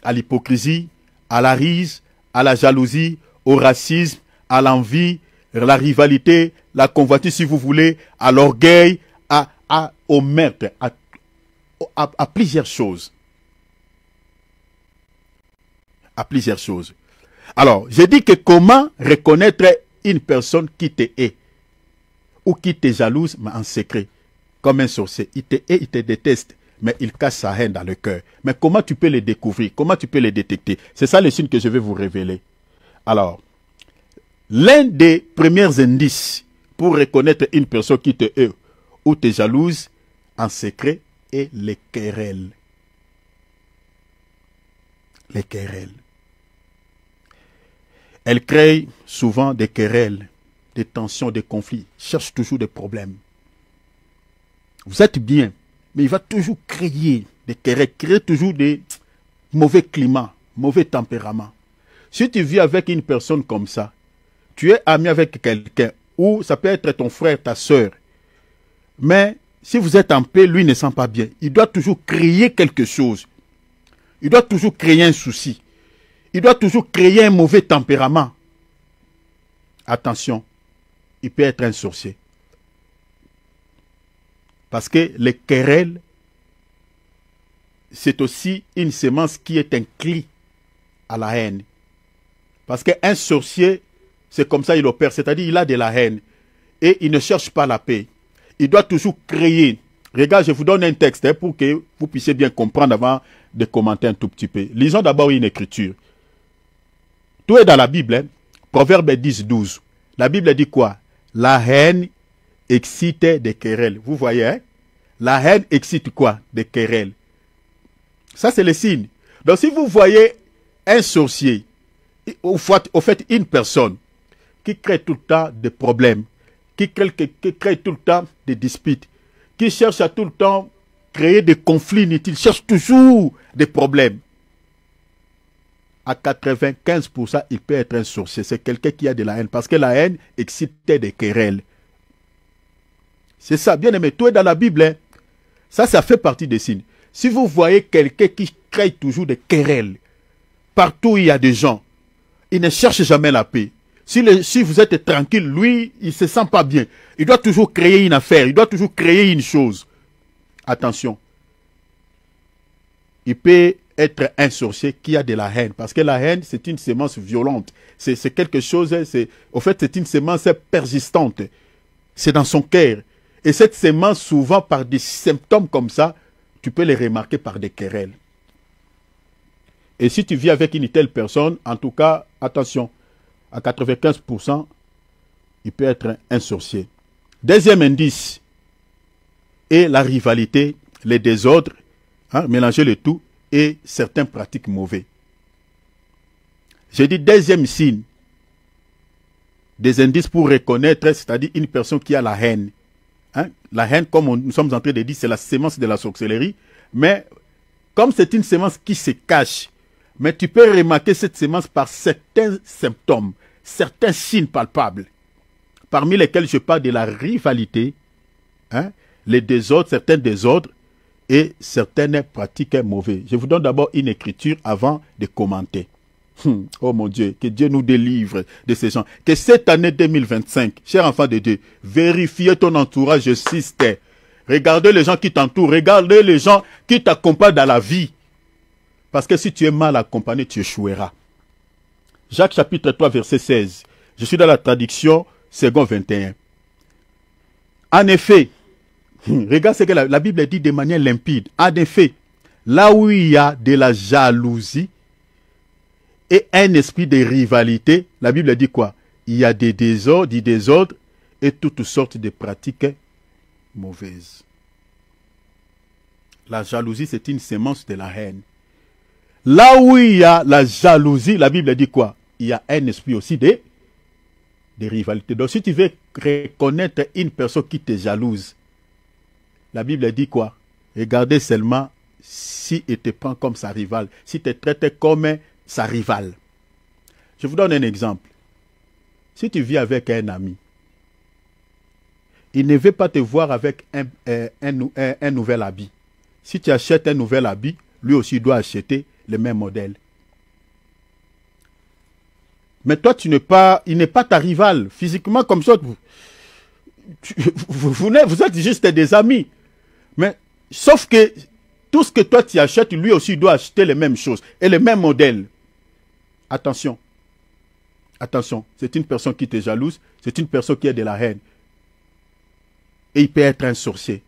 à l'hypocrisie, à la rise, à la jalousie, au racisme, à l'envie, la rivalité, la convoitise si vous voulez, à l'orgueil, au meurtre, à plusieurs choses. À plusieurs choses. Alors, j'ai dit que comment reconnaître une personne qui te hait ou qui te jalouse, mais en secret, comme un sorcier. Il te hait, il te déteste, mais il cache sa haine dans le cœur. Mais comment tu peux les découvrir? Comment tu peux les détecter? C'est ça le signe que je vais vous révéler. Alors, l'un des premiers indices pour reconnaître une personne qui te hait ou te jalouse en secret est les querelles. Les querelles. Elle crée souvent des querelles, des tensions, des conflits, cherche toujours des problèmes. Vous êtes bien, mais il va toujours créer des querelles, créer toujours des mauvais climats, mauvais tempéraments. Si tu vis avec une personne comme ça, tu es ami avec quelqu'un, ou ça peut être ton frère, ta soeur, mais si vous êtes en paix, lui ne sent pas bien. Il doit toujours créer quelque chose. Il doit toujours créer un souci. Il doit toujours créer un mauvais tempérament. Attention, il peut être un sorcier. Parce que les querelles, c'est aussi une sémence qui est incline à la haine. Parce qu'un sorcier, c'est comme ça il opère, c'est-à-dire il a de la haine. Et il ne cherche pas la paix. Il doit toujours créer. Regarde, je vous donne un texte pour que vous puissiez bien comprendre avant de commenter un tout petit peu. Lisons d'abord une écriture. Tout est dans la Bible. Proverbe 10, 12. La Bible dit quoi? La haine excite des querelles. Vous voyez, hein? La haine excite quoi? Des querelles. Ça, c'est le signe. Donc, si vous voyez un sorcier au fait, une personne qui crée tout le temps des problèmes, qui crée tout le temps des disputes, qui cherche à tout le temps créer des conflits inutiles, cherche toujours des problèmes. À 95%, il peut être un sorcier. C'est quelqu'un qui a de la haine. Parce que la haine excite des querelles. C'est ça, bien aimé. Tout est dans la Bible. Hein. Ça fait partie des signes. Si vous voyez quelqu'un qui crée toujours des querelles, partout où il y a des gens, il ne cherche jamais la paix. Si vous êtes tranquille, lui, il ne se sent pas bien. Il doit toujours créer une affaire. Il doit toujours créer une chose. Attention. Il peut être un sorcier qui a de la haine. Parce que la haine, c'est une sémence violente. C'est quelque chose, au fait, c'est une sémence persistante. C'est dans son cœur. Et cette sémence, souvent, par des symptômes comme ça, tu peux les remarquer par des querelles. Et si tu vis avec une telle personne, en tout cas, attention, à 95%, il peut être un sorcier. Deuxième indice est la rivalité, les désordres, mélanger le tout, et certaines pratiques mauvaises. J'ai dit deuxième signe des indices pour reconnaître, c'est-à-dire une personne qui a la haine. La haine, comme nous sommes en train de dire, c'est la sémence de la sorcellerie, mais comme c'est une sémence qui se cache, mais tu peux remarquer cette sémence par certains symptômes, certains signes palpables, parmi lesquels je parle de la rivalité, les désordres, certains désordres, et certaines pratiques mauvaises. Je vous donne d'abord une écriture avant de commenter. Oh mon Dieu, que Dieu nous délivre de ces gens. Que cette année 2025, chers enfants de Dieu, vérifiez ton entourage, j'insiste. Regardez les gens qui t'entourent, regardez les gens qui t'accompagnent dans la vie. Parce que si tu es mal accompagné, tu échoueras. Jacques chapitre 3, verset 16. Je suis dans la traduction second 21. En effet, regarde ce que la Bible dit de manière limpide. En effet, là où il y a de la jalousie et un esprit de rivalité, la Bible dit quoi? Il y a des désordres et toutes sortes de pratiques mauvaises. La jalousie, c'est une sémence de la haine. Là où il y a la jalousie, la Bible dit quoi? Il y a un esprit aussi de rivalité. Donc si tu veux reconnaître une personne qui te jalouse, la Bible dit quoi? Regardez seulement si il te prend comme sa rivale, si te traite comme sa rivale. Je vous donne un exemple. Si tu vis avec un ami, il ne veut pas te voir avec un nouvel habit. Si tu achètes un nouvel habit, lui aussi doit acheter le même modèle. Mais toi, il n'est pas ta rivale. Physiquement, comme ça, vous êtes juste des amis. Mais sauf que tout ce que toi tu achètes, lui aussi doit acheter les mêmes choses et les mêmes modèles. Attention. Attention, c'est une personne qui te jalouse, c'est une personne qui a de la haine. Et il peut être un sorcier.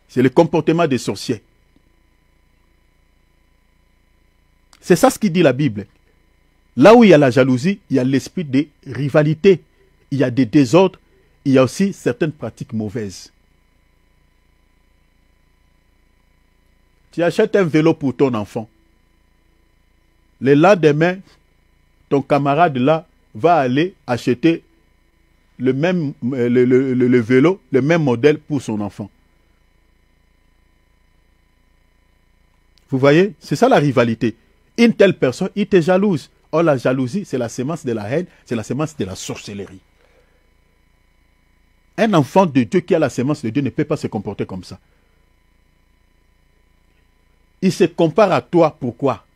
C'est le comportement des sorciers. C'est ça ce qui dit la Bible. Là où il y a la jalousie, il y a l'esprit de rivalité. Il y a des désordres, il y a aussi certaines pratiques mauvaises. Tu achètes un vélo pour ton enfant. Le lendemain, ton camarade là va aller acheter le même le vélo, le même modèle pour son enfant. Vous voyez, c'est ça la rivalité. Une telle personne, il te jalouse. Or, la jalousie, c'est la sémence de la haine, c'est la sémence de la sorcellerie. Un enfant de Dieu qui a la sémence de Dieu ne peut pas se comporter comme ça. Il se compare à toi, pourquoi?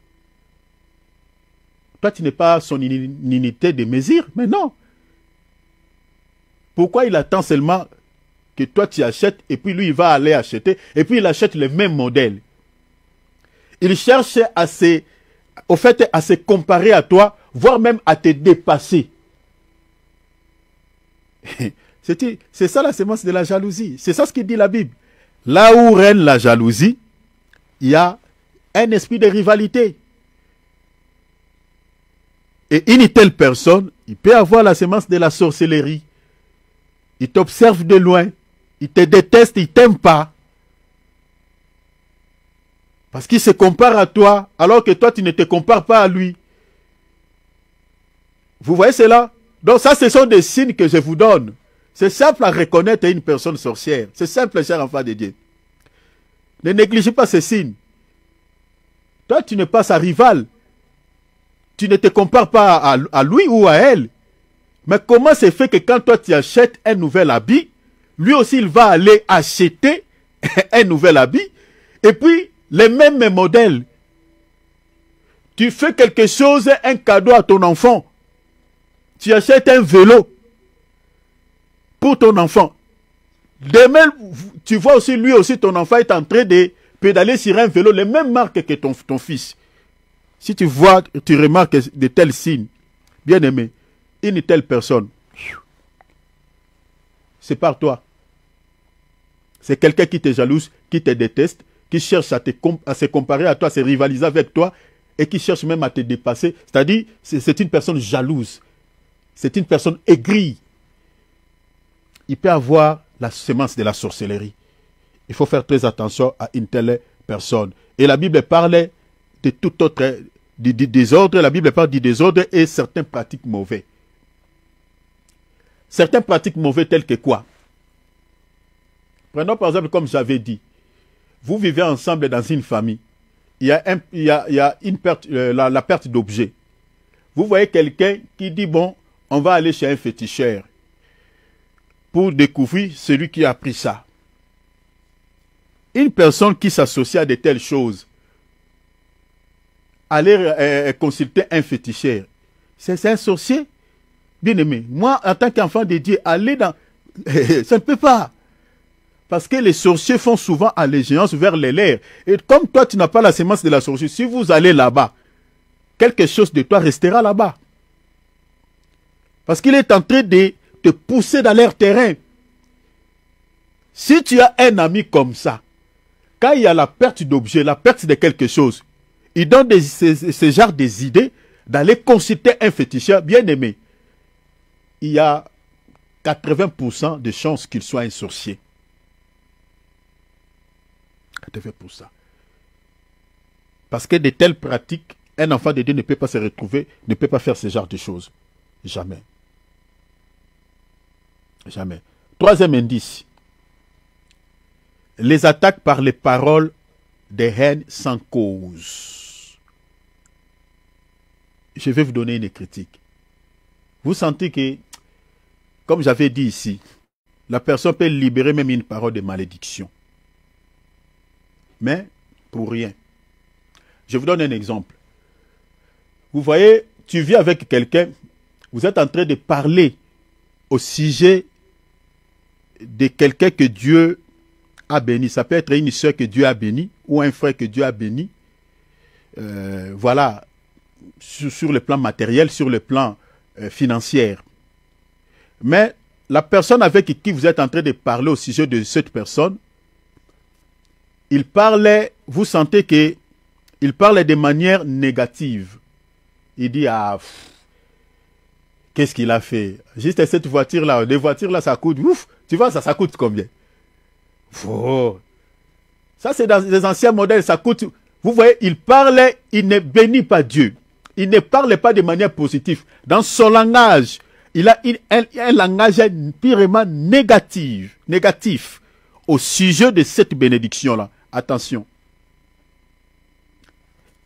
Toi, tu n'es pas son unité de mesure, mais non. Pourquoi il attend seulement que toi tu achètes et puis lui il va aller acheter et puis il achète le même modèle? Il cherche à se comparer à toi, voire même à te dépasser. C'est ça la sémence de la jalousie. C'est ça ce qui dit la Bible. Là où règne la jalousie, il y a un esprit de rivalité. Et une telle personne, il peut avoir la sémence de la sorcellerie. Il t'observe de loin. Il te déteste, il ne t'aime pas. Parce qu'il se compare à toi, alors que toi, tu ne te compares pas à lui. Vous voyez cela? Donc ça, ce sont des signes que je vous donne. C'est simple à reconnaître une personne sorcière. C'est simple, cher enfant de Dieu. Ne négligez pas ces signes. Toi, tu n'es pas sa rivale. Tu ne te compares pas à lui ou à elle. Mais comment c'est fait que quand toi, tu achètes un nouvel habit, lui aussi, il va aller acheter un nouvel habit, et puis les mêmes modèles. Tu fais quelque chose, un cadeau à ton enfant. Tu achètes un vélo pour ton enfant. Demain, tu vois aussi, lui aussi, ton enfant est en train de pédaler sur un vélo, les mêmes marques que ton fils. Si tu vois, tu remarques de tels signes, bien aimé, une telle personne, c'est par toi. C'est quelqu'un qui te jalouse, qui te déteste, qui cherche à se comparer à toi, à se rivaliser avec toi, et qui cherche même à te dépasser. C'est-à-dire, c'est une personne jalouse. C'est une personne aigrie. Il peut avoir la semence de la sorcellerie. Il faut faire très attention à une telle personne. Et la Bible parle de tout autre désordre. La Bible parle du désordre et certaines pratiques mauvais. Certaines pratiques mauvais telles que quoi? Prenons par exemple, comme j'avais dit, vous vivez ensemble dans une famille. Il y a une perte, la perte d'objets. Vous voyez quelqu'un qui dit, bon, on va aller chez un féticheur pour découvrir celui qui a pris ça. Une personne qui s'associe à de telles choses, aller consulter un féticheur, c'est un sorcier. Bien aimé, moi, en tant qu'enfant de Dieu, aller dans... ça ne peut pas. Parce que les sorciers font souvent allégeance vers les lèvres. Et comme toi, tu n'as pas la semence de la sorcellerie, si vous allez là-bas, quelque chose de toi restera là-bas. Parce qu'il est en train de te pousser dans leur terrain. Si tu as un ami comme ça, quand il y a la perte d'objet, la perte de quelque chose, il donne ce genre des idées d'aller consulter un féticheur bien aimé. Il y a 80% de chances qu'il soit un sorcier. 80%. Parce que de telles pratiques, un enfant de Dieu ne peut pas se retrouver, ne peut pas faire ce genre de choses. Jamais. Jamais. Troisième indice. Les attaques par les paroles de haine sans cause. Je vais vous donner une critique. Vous sentez que, comme j'avais dit ici, la personne peut libérer même une parole de malédiction. Mais pour rien. Je vous donne un exemple. Vous voyez, tu vis avec quelqu'un, vous êtes en train de parler au sujet de quelqu'un que Dieu a béni. Ça peut être une soeur que Dieu a béni ou un frère que Dieu a béni. Voilà, sur le plan matériel, sur le plan financier. Mais la personne avec qui vous êtes en train de parler au sujet de cette personne, il parlait, vous sentez qu'il parlait de manière négative. Il dit, ah, qu'est-ce qu'il a fait? Juste cette voiture-là, les voitures-là, ça coûte, ouf, tu vois, ça coûte combien? Oh. Ça, c'est dans les anciens modèles, ça coûte. Vous voyez, il parlait, il ne bénit pas Dieu. Il ne parlait pas de manière positive. Dans son langage, il a un langage purement négatif au sujet de cette bénédiction-là. Attention.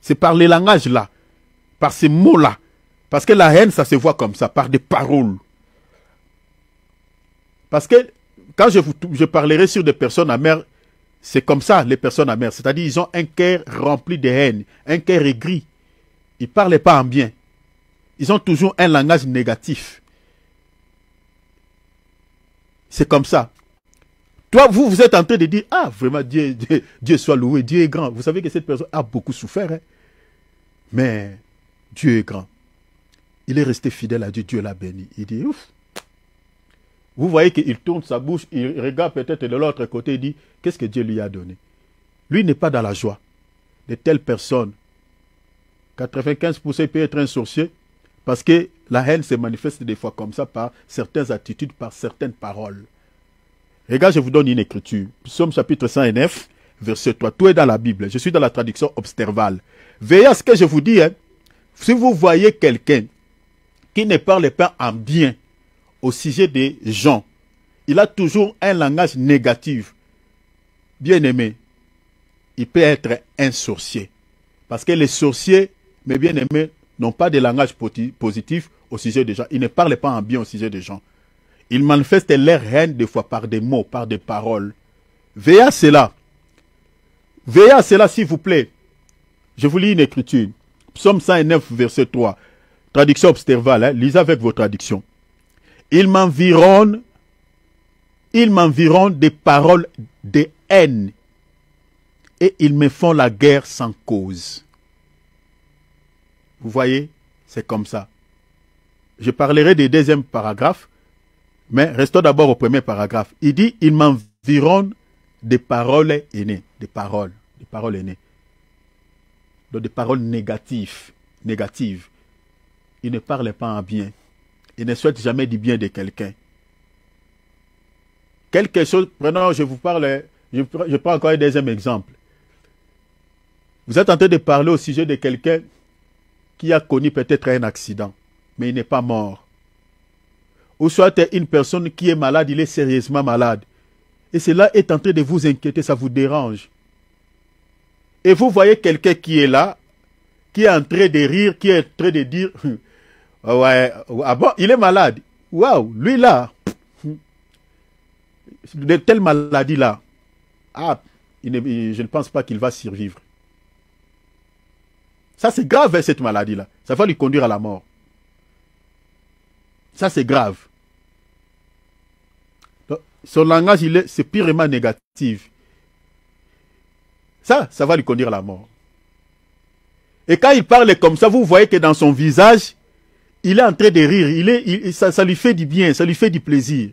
C'est par les langages-là, par ces mots-là. Parce que la haine, ça se voit comme ça, par des paroles. Parce que quand je parlerai sur des personnes amères, c'est comme ça, les personnes amères. C'est-à-dire, ils ont un cœur rempli de haine, un cœur aigri. Ils ne parlent pas en bien. Ils ont toujours un langage négatif. C'est comme ça. Toi, vous êtes en train de dire, ah, vraiment, Dieu soit loué, Dieu est grand. Vous savez que cette personne a beaucoup souffert. Hein? Mais Dieu est grand. Il est resté fidèle à Dieu, Dieu l'a béni. Il dit, ouf. Vous voyez qu'il tourne sa bouche, il regarde peut-être de l'autre côté et dit, qu'est-ce que Dieu lui a donné? Lui n'est pas dans la joie. De telles personnes, 95% peut être un sorcier, parce que la haine se manifeste des fois comme ça par certaines attitudes, par certaines paroles. Regarde, je vous donne une écriture. Psaume chapitre 109, verset 3. Tout est dans la Bible. Je suis dans la traduction observale. Veillez à ce que je vous dis. Hein. Si vous voyez quelqu'un qui ne parle pas en bien au sujet des gens, il a toujours un langage négatif. Bien aimé, il peut être un sorcier. Parce que les sorciers, mes bien aimés, n'ont pas de langage positif au sujet des gens. Ils ne parlent pas en bien au sujet des gens. Ils manifestent leur haine des fois par des mots, par des paroles. Veillez à cela. Veillez à cela, s'il vous plaît. Je vous lis une écriture. Psaume 109, verset 3. Traduction observale. Hein? Lisez avec vos traductions. Ils m'environnent des paroles de haine. Et ils me font la guerre sans cause. Vous voyez, c'est comme ça. Je parlerai du deuxième paragraphe, mais restons d'abord au premier paragraphe. Il dit, ils m'environnent des paroles aînées, des paroles aînées. Donc des paroles négatives. Ils ne parlent pas en bien. Ils ne souhaitent jamais du bien de quelqu'un. Quelque chose, prenons, je vous parle, je prends encore un deuxième exemple. Vous êtes en train de parler au sujet de quelqu'un qui a connu peut-être un accident, mais il n'est pas mort. Ou soit une personne qui est malade, il est sérieusement malade. Et cela est en train de vous inquiéter, ça vous dérange. Et vous voyez quelqu'un qui est là, qui est en train de rire, qui est en train de dire, ouais, ah bon, il est malade. Waouh, lui là, de telle maladie là, ah, je ne pense pas qu'il va survivre. Ça, c'est grave, cette maladie-là. Ça va lui conduire à la mort. Ça, c'est grave. Donc, son langage, c'est purement négatif. Ça va lui conduire à la mort. Et quand il parle comme ça, vous voyez que dans son visage, il est en train de rire. Ça lui fait du bien, ça lui fait du plaisir.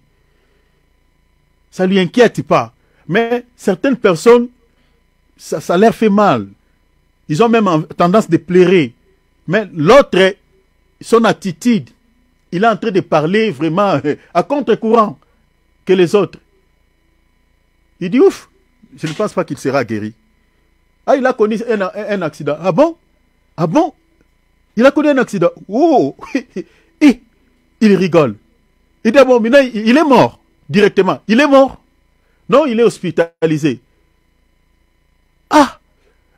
Ça ne lui inquiète pas. Mais certaines personnes, ça leur fait mal. Ils ont même tendance de pleurer. Mais l'autre, son attitude, il est en train de parler vraiment à contre-courant que les autres. Il dit, ouf, je ne pense pas qu'il sera guéri. Ah, il a connu un accident. Ah bon? Ah bon? Il a connu un accident. Oh! Et il rigole. Il dit, ah bon, maintenant, il est mort directement. Il est mort. Non, il est hospitalisé. Ah!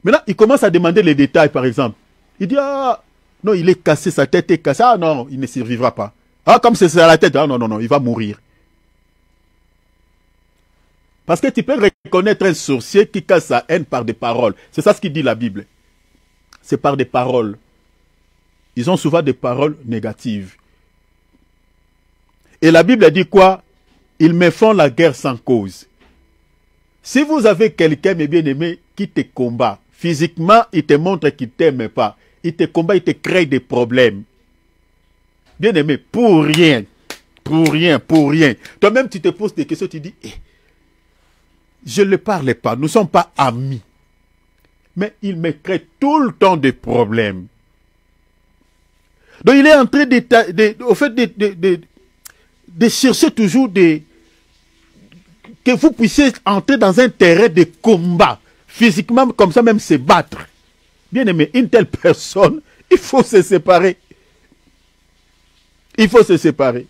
Maintenant, il commence à demander les détails, par exemple. Il dit, ah, non, il est cassé, sa tête est cassée. Ah non, il ne survivra pas. Ah, comme c'est à la tête, ah non, il va mourir. Parce que tu peux reconnaître un sorcier qui casse sa haine par des paroles. C'est ça ce qu'il dit la Bible. C'est par des paroles. Ils ont souvent des paroles négatives. Et la Bible dit quoi? Ils me font la guerre sans cause. Si vous avez quelqu'un, mes bien-aimés, qui te combat, physiquement, il te montre qu'il ne t'aime pas. Il te combat, il te crée des problèmes. Bien-aimé, pour rien. Toi-même, tu te poses des questions, tu dis, je ne le parle pas, nous ne sommes pas amis. Mais il me crée tout le temps des problèmes. Donc il est en train de chercher toujours que vous puissiez entrer dans un terrain de combat. Physiquement, comme ça, même se battre. Bien aimé, une telle personne, il faut se séparer. Il faut se séparer.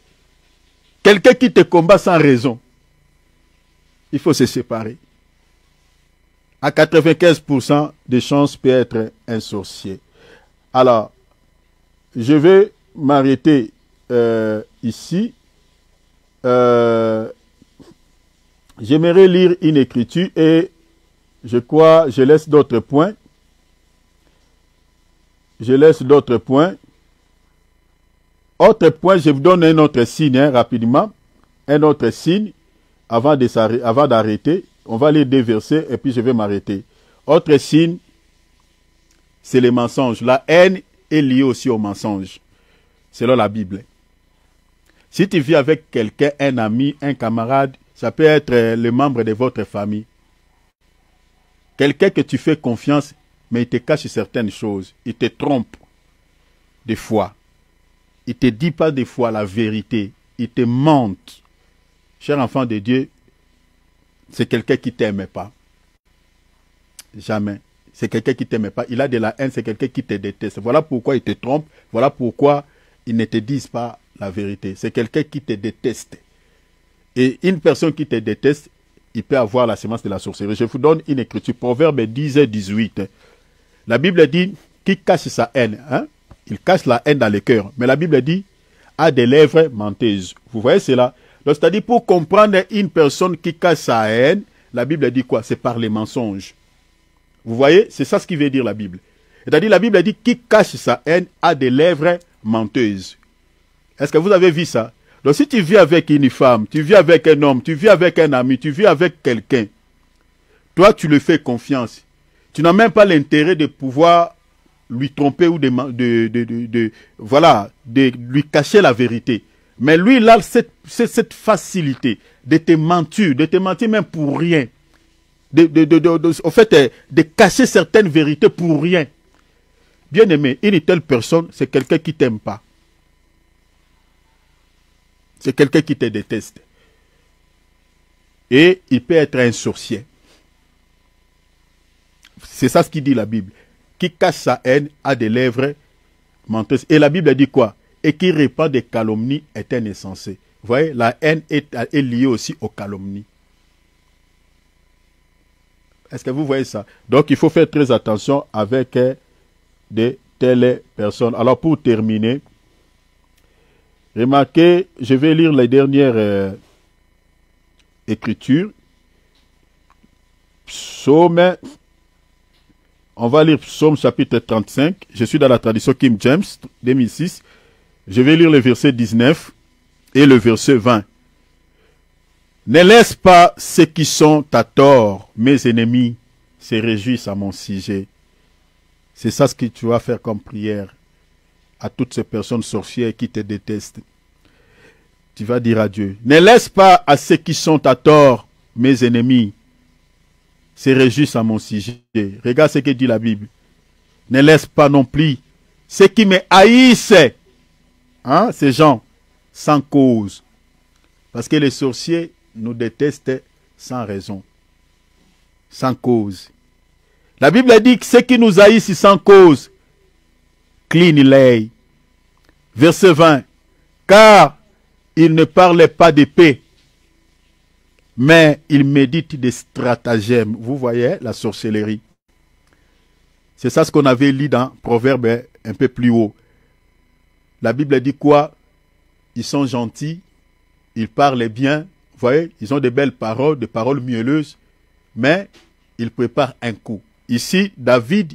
Quelqu'un qui te combat sans raison, il faut se séparer. À 95% de chances peut être un sorcier. Alors, je vais m'arrêter ici. J'aimerais lire une écriture et je crois, je laisse d'autres points. Autre point, je vous donne un autre signe, rapidement. Un autre signe, avant d'arrêter. On va lire des versets et puis je vais m'arrêter. Autre signe, c'est les mensonges. La haine est liée aussi au mensonge, selon la Bible. Si tu vis avec quelqu'un, un ami, un camarade, ça peut être le membre de votre famille. Quelqu'un que tu fais confiance, mais il te cache certaines choses. Il te trompe des fois. Il ne te dit pas des fois la vérité. Il te mente. Cher enfant de Dieu, c'est quelqu'un qui ne t'aime pas. Jamais. C'est quelqu'un qui ne t'aime pas. Il a de la haine, c'est quelqu'un qui te déteste. Voilà pourquoi il te trompe. Voilà pourquoi ils ne te disent pas la vérité. C'est quelqu'un qui te déteste. Et une personne qui te déteste, il peut avoir la sémence de la sorcellerie. Je vous donne une écriture, Proverbe 10 et 18. La Bible dit, qui cache sa haine, hein? Il cache la haine dans le cœur. Mais la Bible dit, a des lèvres menteuses. Vous voyez cela? Donc, c'est-à-dire, pour comprendre une personne qui cache sa haine, la Bible dit quoi? C'est par les mensonges. Vous voyez? C'est ça ce qui veut dire la Bible. C'est-à-dire, la Bible dit, qui cache sa haine a des lèvres menteuses. Est-ce que vous avez vu ça? Donc, si tu vis avec une femme, tu vis avec un homme, tu vis avec un ami, tu vis avec quelqu'un, toi, tu le fais confiance. Tu n'as même pas l'intérêt de pouvoir lui tromper ou de lui cacher la vérité. Mais lui, il a cette facilité de te mentir même pour rien. Au fait, de cacher certaines vérités pour rien. Bien aimé, une telle personne, c'est quelqu'un qui ne t'aime pas. C'est quelqu'un qui te déteste. Et il peut être un sorcier. C'est ça ce qui dit la Bible. Qui cache sa haine a des lèvres menteuses. Et la Bible dit quoi? Et qui répand des calomnies est un insensé. Vous voyez, la haine est liée aussi aux calomnies. Est-ce que vous voyez ça? Donc, il faut faire très attention avec de telles personnes. Alors, pour terminer, remarquez, je vais lire les dernières écritures. Psaume, on va lire Psaume chapitre 35. Je suis dans la tradition King James, 2006. Je vais lire le verset 19 et le verset 20. Ne laisse pas ceux qui sont à tort, mes ennemis, se réjouissent à mon sujet. C'est ça ce que tu vas faire comme prière à toutes ces personnes sorcières qui te détestent. Tu vas dire à Dieu, ne laisse pas à ceux qui sont à tort, mes ennemis, se réjouissent à mon sujet. Regarde ce que dit la Bible. Ne laisse pas non plus ceux qui me haïssent, hein, ces gens, sans cause. Parce que les sorciers nous détestent sans raison, sans cause. La Bible dit que ceux qui nous haïssent sans cause, clignent l'œil. Verset 20. Car ils ne parlaient pas de paix, mais ils méditent des stratagèmes. Vous voyez la sorcellerie. C'est ça ce qu'on avait lu dans Proverbe un peu plus haut. La Bible dit quoi? Ils sont gentils, ils parlent bien, vous voyez, ils ont de belles paroles, des paroles mielleuses, mais ils préparent un coup. Ici, David,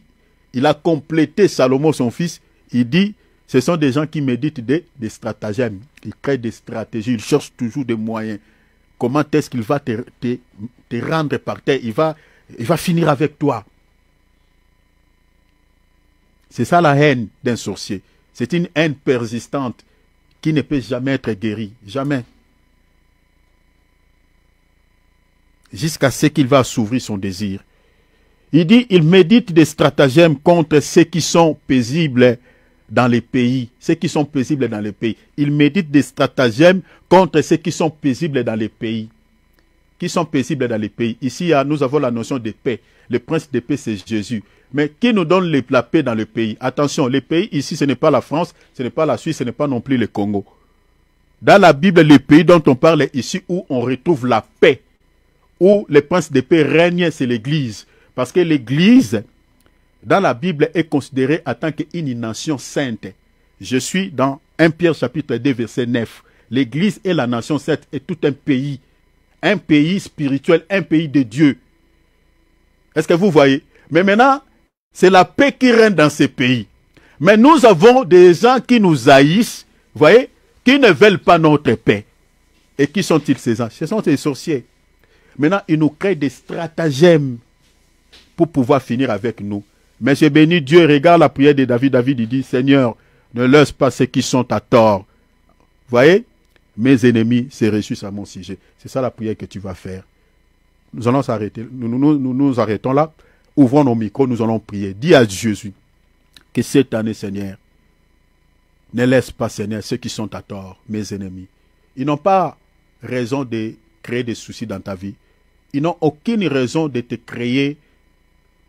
il a complété Salomon, son fils, il dit, ce sont des gens qui méditent des stratagèmes, ils créent des stratégies, ils cherchent toujours des moyens. Comment est-ce qu'il va te rendre par terre? Il va finir avec toi. C'est ça la haine d'un sorcier. C'est une haine persistante qui ne peut jamais être guérie. Jamais. Jusqu'à ce qu'il va s'ouvrir son désir. Il dit, il médite des stratagèmes contre ceux qui sont paisibles dans les pays. Ceux qui sont paisibles dans les pays. Il médite des stratagèmes contre ceux qui sont paisibles dans les pays. Qui sont paisibles dans les pays. Ici, nous avons la notion de paix. Le prince de paix, c'est Jésus. Mais qui nous donne la paix dans le pays? Attention, les pays ici, ce n'est pas la France, ce n'est pas la Suisse, ce n'est pas non plus le Congo. Dans la Bible, le pays dont on parle ici, où on retrouve la paix, où le prince de paix règne, c'est l'Église. Parce que l'Église, dans la Bible, est considérée en tant qu'une nation sainte. Je suis dans 1 Pierre chapitre 2, verset 9. L'Église est la nation sainte, est tout un pays spirituel, un pays de Dieu. Est-ce que vous voyez? Mais maintenant, c'est la paix qui règne dans ces pays. Mais nous avons des gens qui nous haïssent, vous voyez, qui ne veulent pas notre paix. Et qui sont-ils ces gens? Ce sont des sorciers. Maintenant, ils nous créent des stratagèmes pour pouvoir finir avec nous. Mais j'ai béni Dieu, regarde la prière de David. David, il dit, Seigneur, ne laisse pas ceux qui sont à tort. Vous voyez? Mes ennemis se réjouissent à mon sujet. C'est ça la prière que tu vas faire. Nous allons s'arrêter. Nous arrêtons là. Ouvrons nos micros, nous allons prier. Dis à Jésus que cette année, Seigneur, ne laisse pas, Seigneur, ceux qui sont à tort, mes ennemis. Ils n'ont pas raison de créer des soucis dans ta vie. Ils n'ont aucune raison de te créer,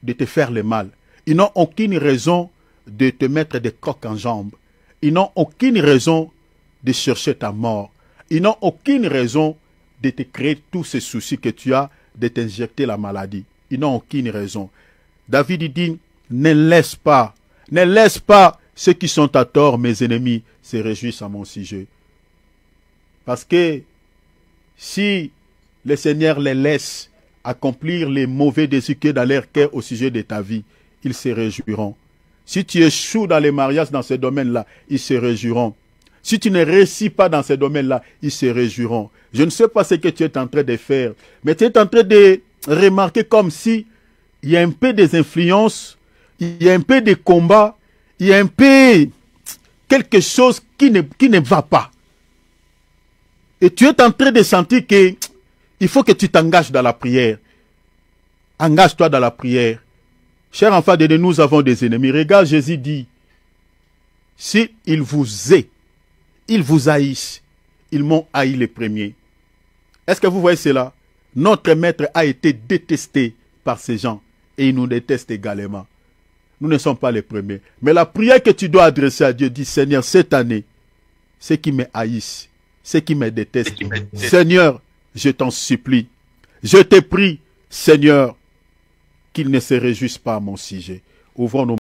de te faire le mal. Ils n'ont aucune raison de te mettre des crocs en jambes. ils n'ont aucune raison de chercher ta mort. Ils n'ont aucune raison de te créer tous ces soucis que tu as, de t'injecter la maladie. Ils n'ont aucune raison. David dit, ne laisse pas ceux qui sont à tort, mes ennemis, se réjouissent à mon sujet. Parce que si le Seigneur les laisse accomplir les mauvais désirs qui sont dans leur cœur au sujet de ta vie, ils se réjouiront. Si tu échoues dans les mariages dans ce domaine-là, ils se réjouiront. Si tu ne réussis pas dans ce domaine-là, ils se réjouiront. Je ne sais pas ce que tu es en train de faire, mais tu es en train de remarquer comme si il y a un peu des influences, il y a un peu de combat, il y a un peu quelque chose qui ne va pas. Et tu es en train de sentir que il faut que tu t'engages dans la prière. Engage-toi dans la prière. Cher enfant de Dieu, nous avons des ennemis. Regarde, Jésus dit, si ils vous aient, ils vous haïssent, ils m'ont haï les premiers. Est-ce que vous voyez cela? Notre maître a été détesté par ces gens et il nous déteste également. Nous ne sommes pas les premiers. Mais la prière que tu dois adresser à Dieu, dit, Seigneur, cette année, ceux qui me haïssent, ceux qui me détestent, Seigneur, je t'en supplie, je te prie, Seigneur, qu'ils ne se réjouissent pas à mon sujet. Ouvrons nos